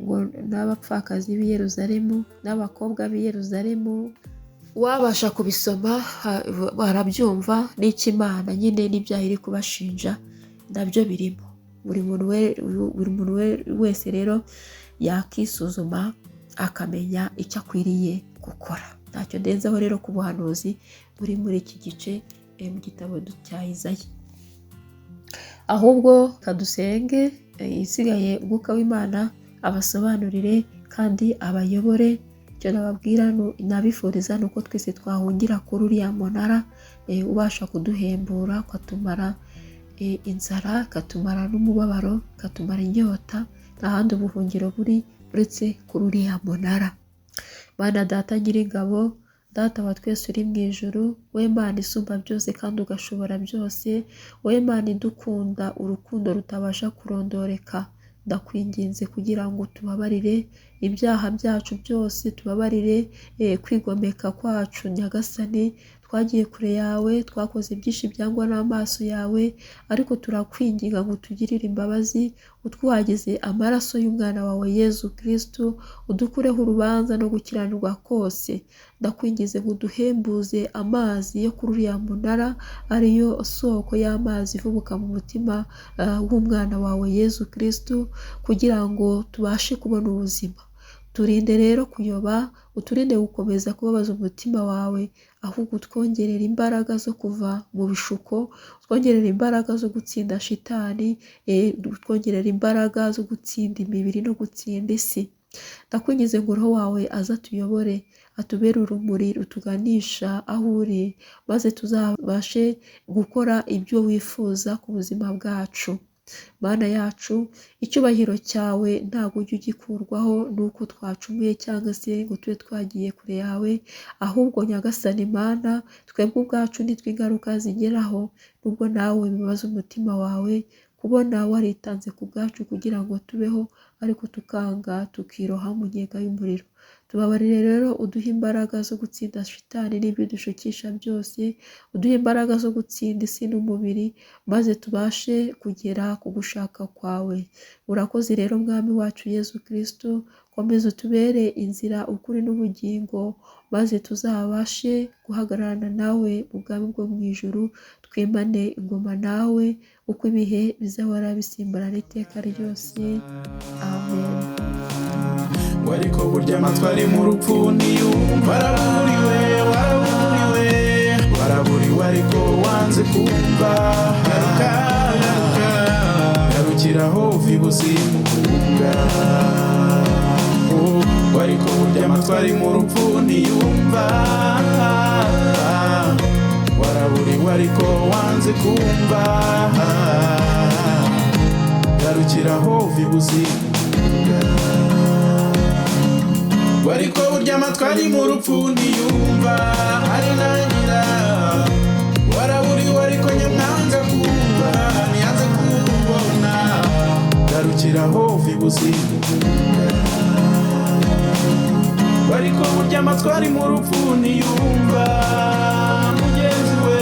ngo n'abapfakazi b'i Yerusalemu n'abakobwa b'i Yerusalemu. Wabasha kubisoma barabyumva n'ikimana nyine n'ibyaha iri kubashinja nabyo birimo. Buri muntu wese rero yakisuzuma akamenya icyo akwiriye gukora. Ntacyo ndenzaho rero ku buhanuzi buri muri iki gice mu gitabo cya Izayi. Ahubwo kadusenge, isigaye umwuka w'Imana abasobanurire kandi abayobore. Icyo nababwira nabifuriza nuko twese twahungira kuri uriya munara ubasha kuduhembura, ukatumara inzara, katumara n'umubabaro, katumara inyota. Nta handi ubuhungiro buri uretse kuri uriya munara. Mana Data Nyiringabo, Data wa twese uri mu ijuru, we Mana isumba byose kandi ugashobora byose, we Mana idukunda urukundo rutabasha kurondoreka, ndakwinginze kugira ngo tubabarire ibyaha byacu byose, tubabarire kwigomeka kwacu Nyagasani. Twagiye kure yawe, twakoze byinshi byangwa n'amaso yawe, ariko turakwinginga ngo tugirire imbabazi, utwagize amaraso y'umwana wawe Yezu Kristo, udukureho urubanza no gukiranirwa kose. Ndakwingize ngo uduhembuze amazi yo kuri uriya munara, ariyo soko y'amazi ivubuka mu mutima w'umwana wawe Yezu Kristo, kugira ngo tubashe kubona ubuzima. turinde rero kuyoba, uturinde gukomeza kubabaza umutima wawe, ahubwo utwongerera imbaraga zo kuva mu bishuko, utwongerera imbaraga zo gutsinda shitani, utwongerera imbaraga zo gutsinda imibiri no gutsinda isi. Ndakwingize ngo roho wawe aze atuyobore, atubere urumuri rutuganisha aho uri, maze tuzabashe gukora ibyo wifuza ku buzima bwacu. Mana yacu, icyubahiro cyawe ntabwo ujya ugikurwaho nuko twacumuye cyangwa se ngo tube twagiye kure yawe, ahubwo Nyagasani Mana, twebwe ubwacu nitwe ingaruka zigeraho, nubwo nawe bibaza umutima wawe kubona waritanze ku bwacu kugira ngo tubeho, ariko tukanga tukiroha mu nyenga y'umuriro. Tubabarire rero, uduhe imbaraga zo gutsinda shitani n'ibyo dushukisha byose, uduhe imbaraga zo gutsinda isi n'umubiri, maze tubashe kugera ku gushaka kwawe. Urakoze rero Mwami wacu Yesu Kristo, komeza utubere inzira, ukuri n'ubugingo, maze tuzabashe guhagararana nawe mu bwami bwo mu ijuru, twimane ingoma nawe uko ibihe bizahora bisimburana iteka ryose. Amen. Ariko burya amatwi ari mu rupfu ntiyumva. Waraburiwe ariko wanze kumva. Garukiraho uva ibuzimu uhunga. Ariko burya amatwi ari mu rupfu ntiyumva. Waraburiwe ariko wanze kumva. Garukiraho uva ibuzimu uhunga. Ariko burya amatwi ari mu rupfu ntiyumva, ari nangira. Waraburiwe ariko nyamwanga kumva, ntiyanze kubona. Garukiraho uva ibuzimu uhunga. Ariko burya amatwi ari mu rupfu ntiyumva, mugenzi we.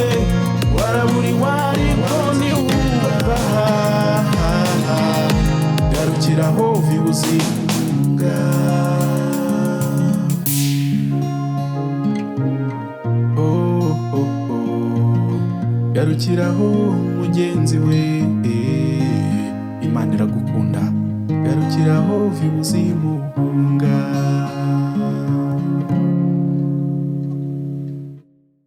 Waraburiwe ariko ntiyumva. Garukiraho uva ibuzimu uhunga. Garukiraho mugenzi we, Imana iragukunda. Garukiraho uva ibuzimu uhunga.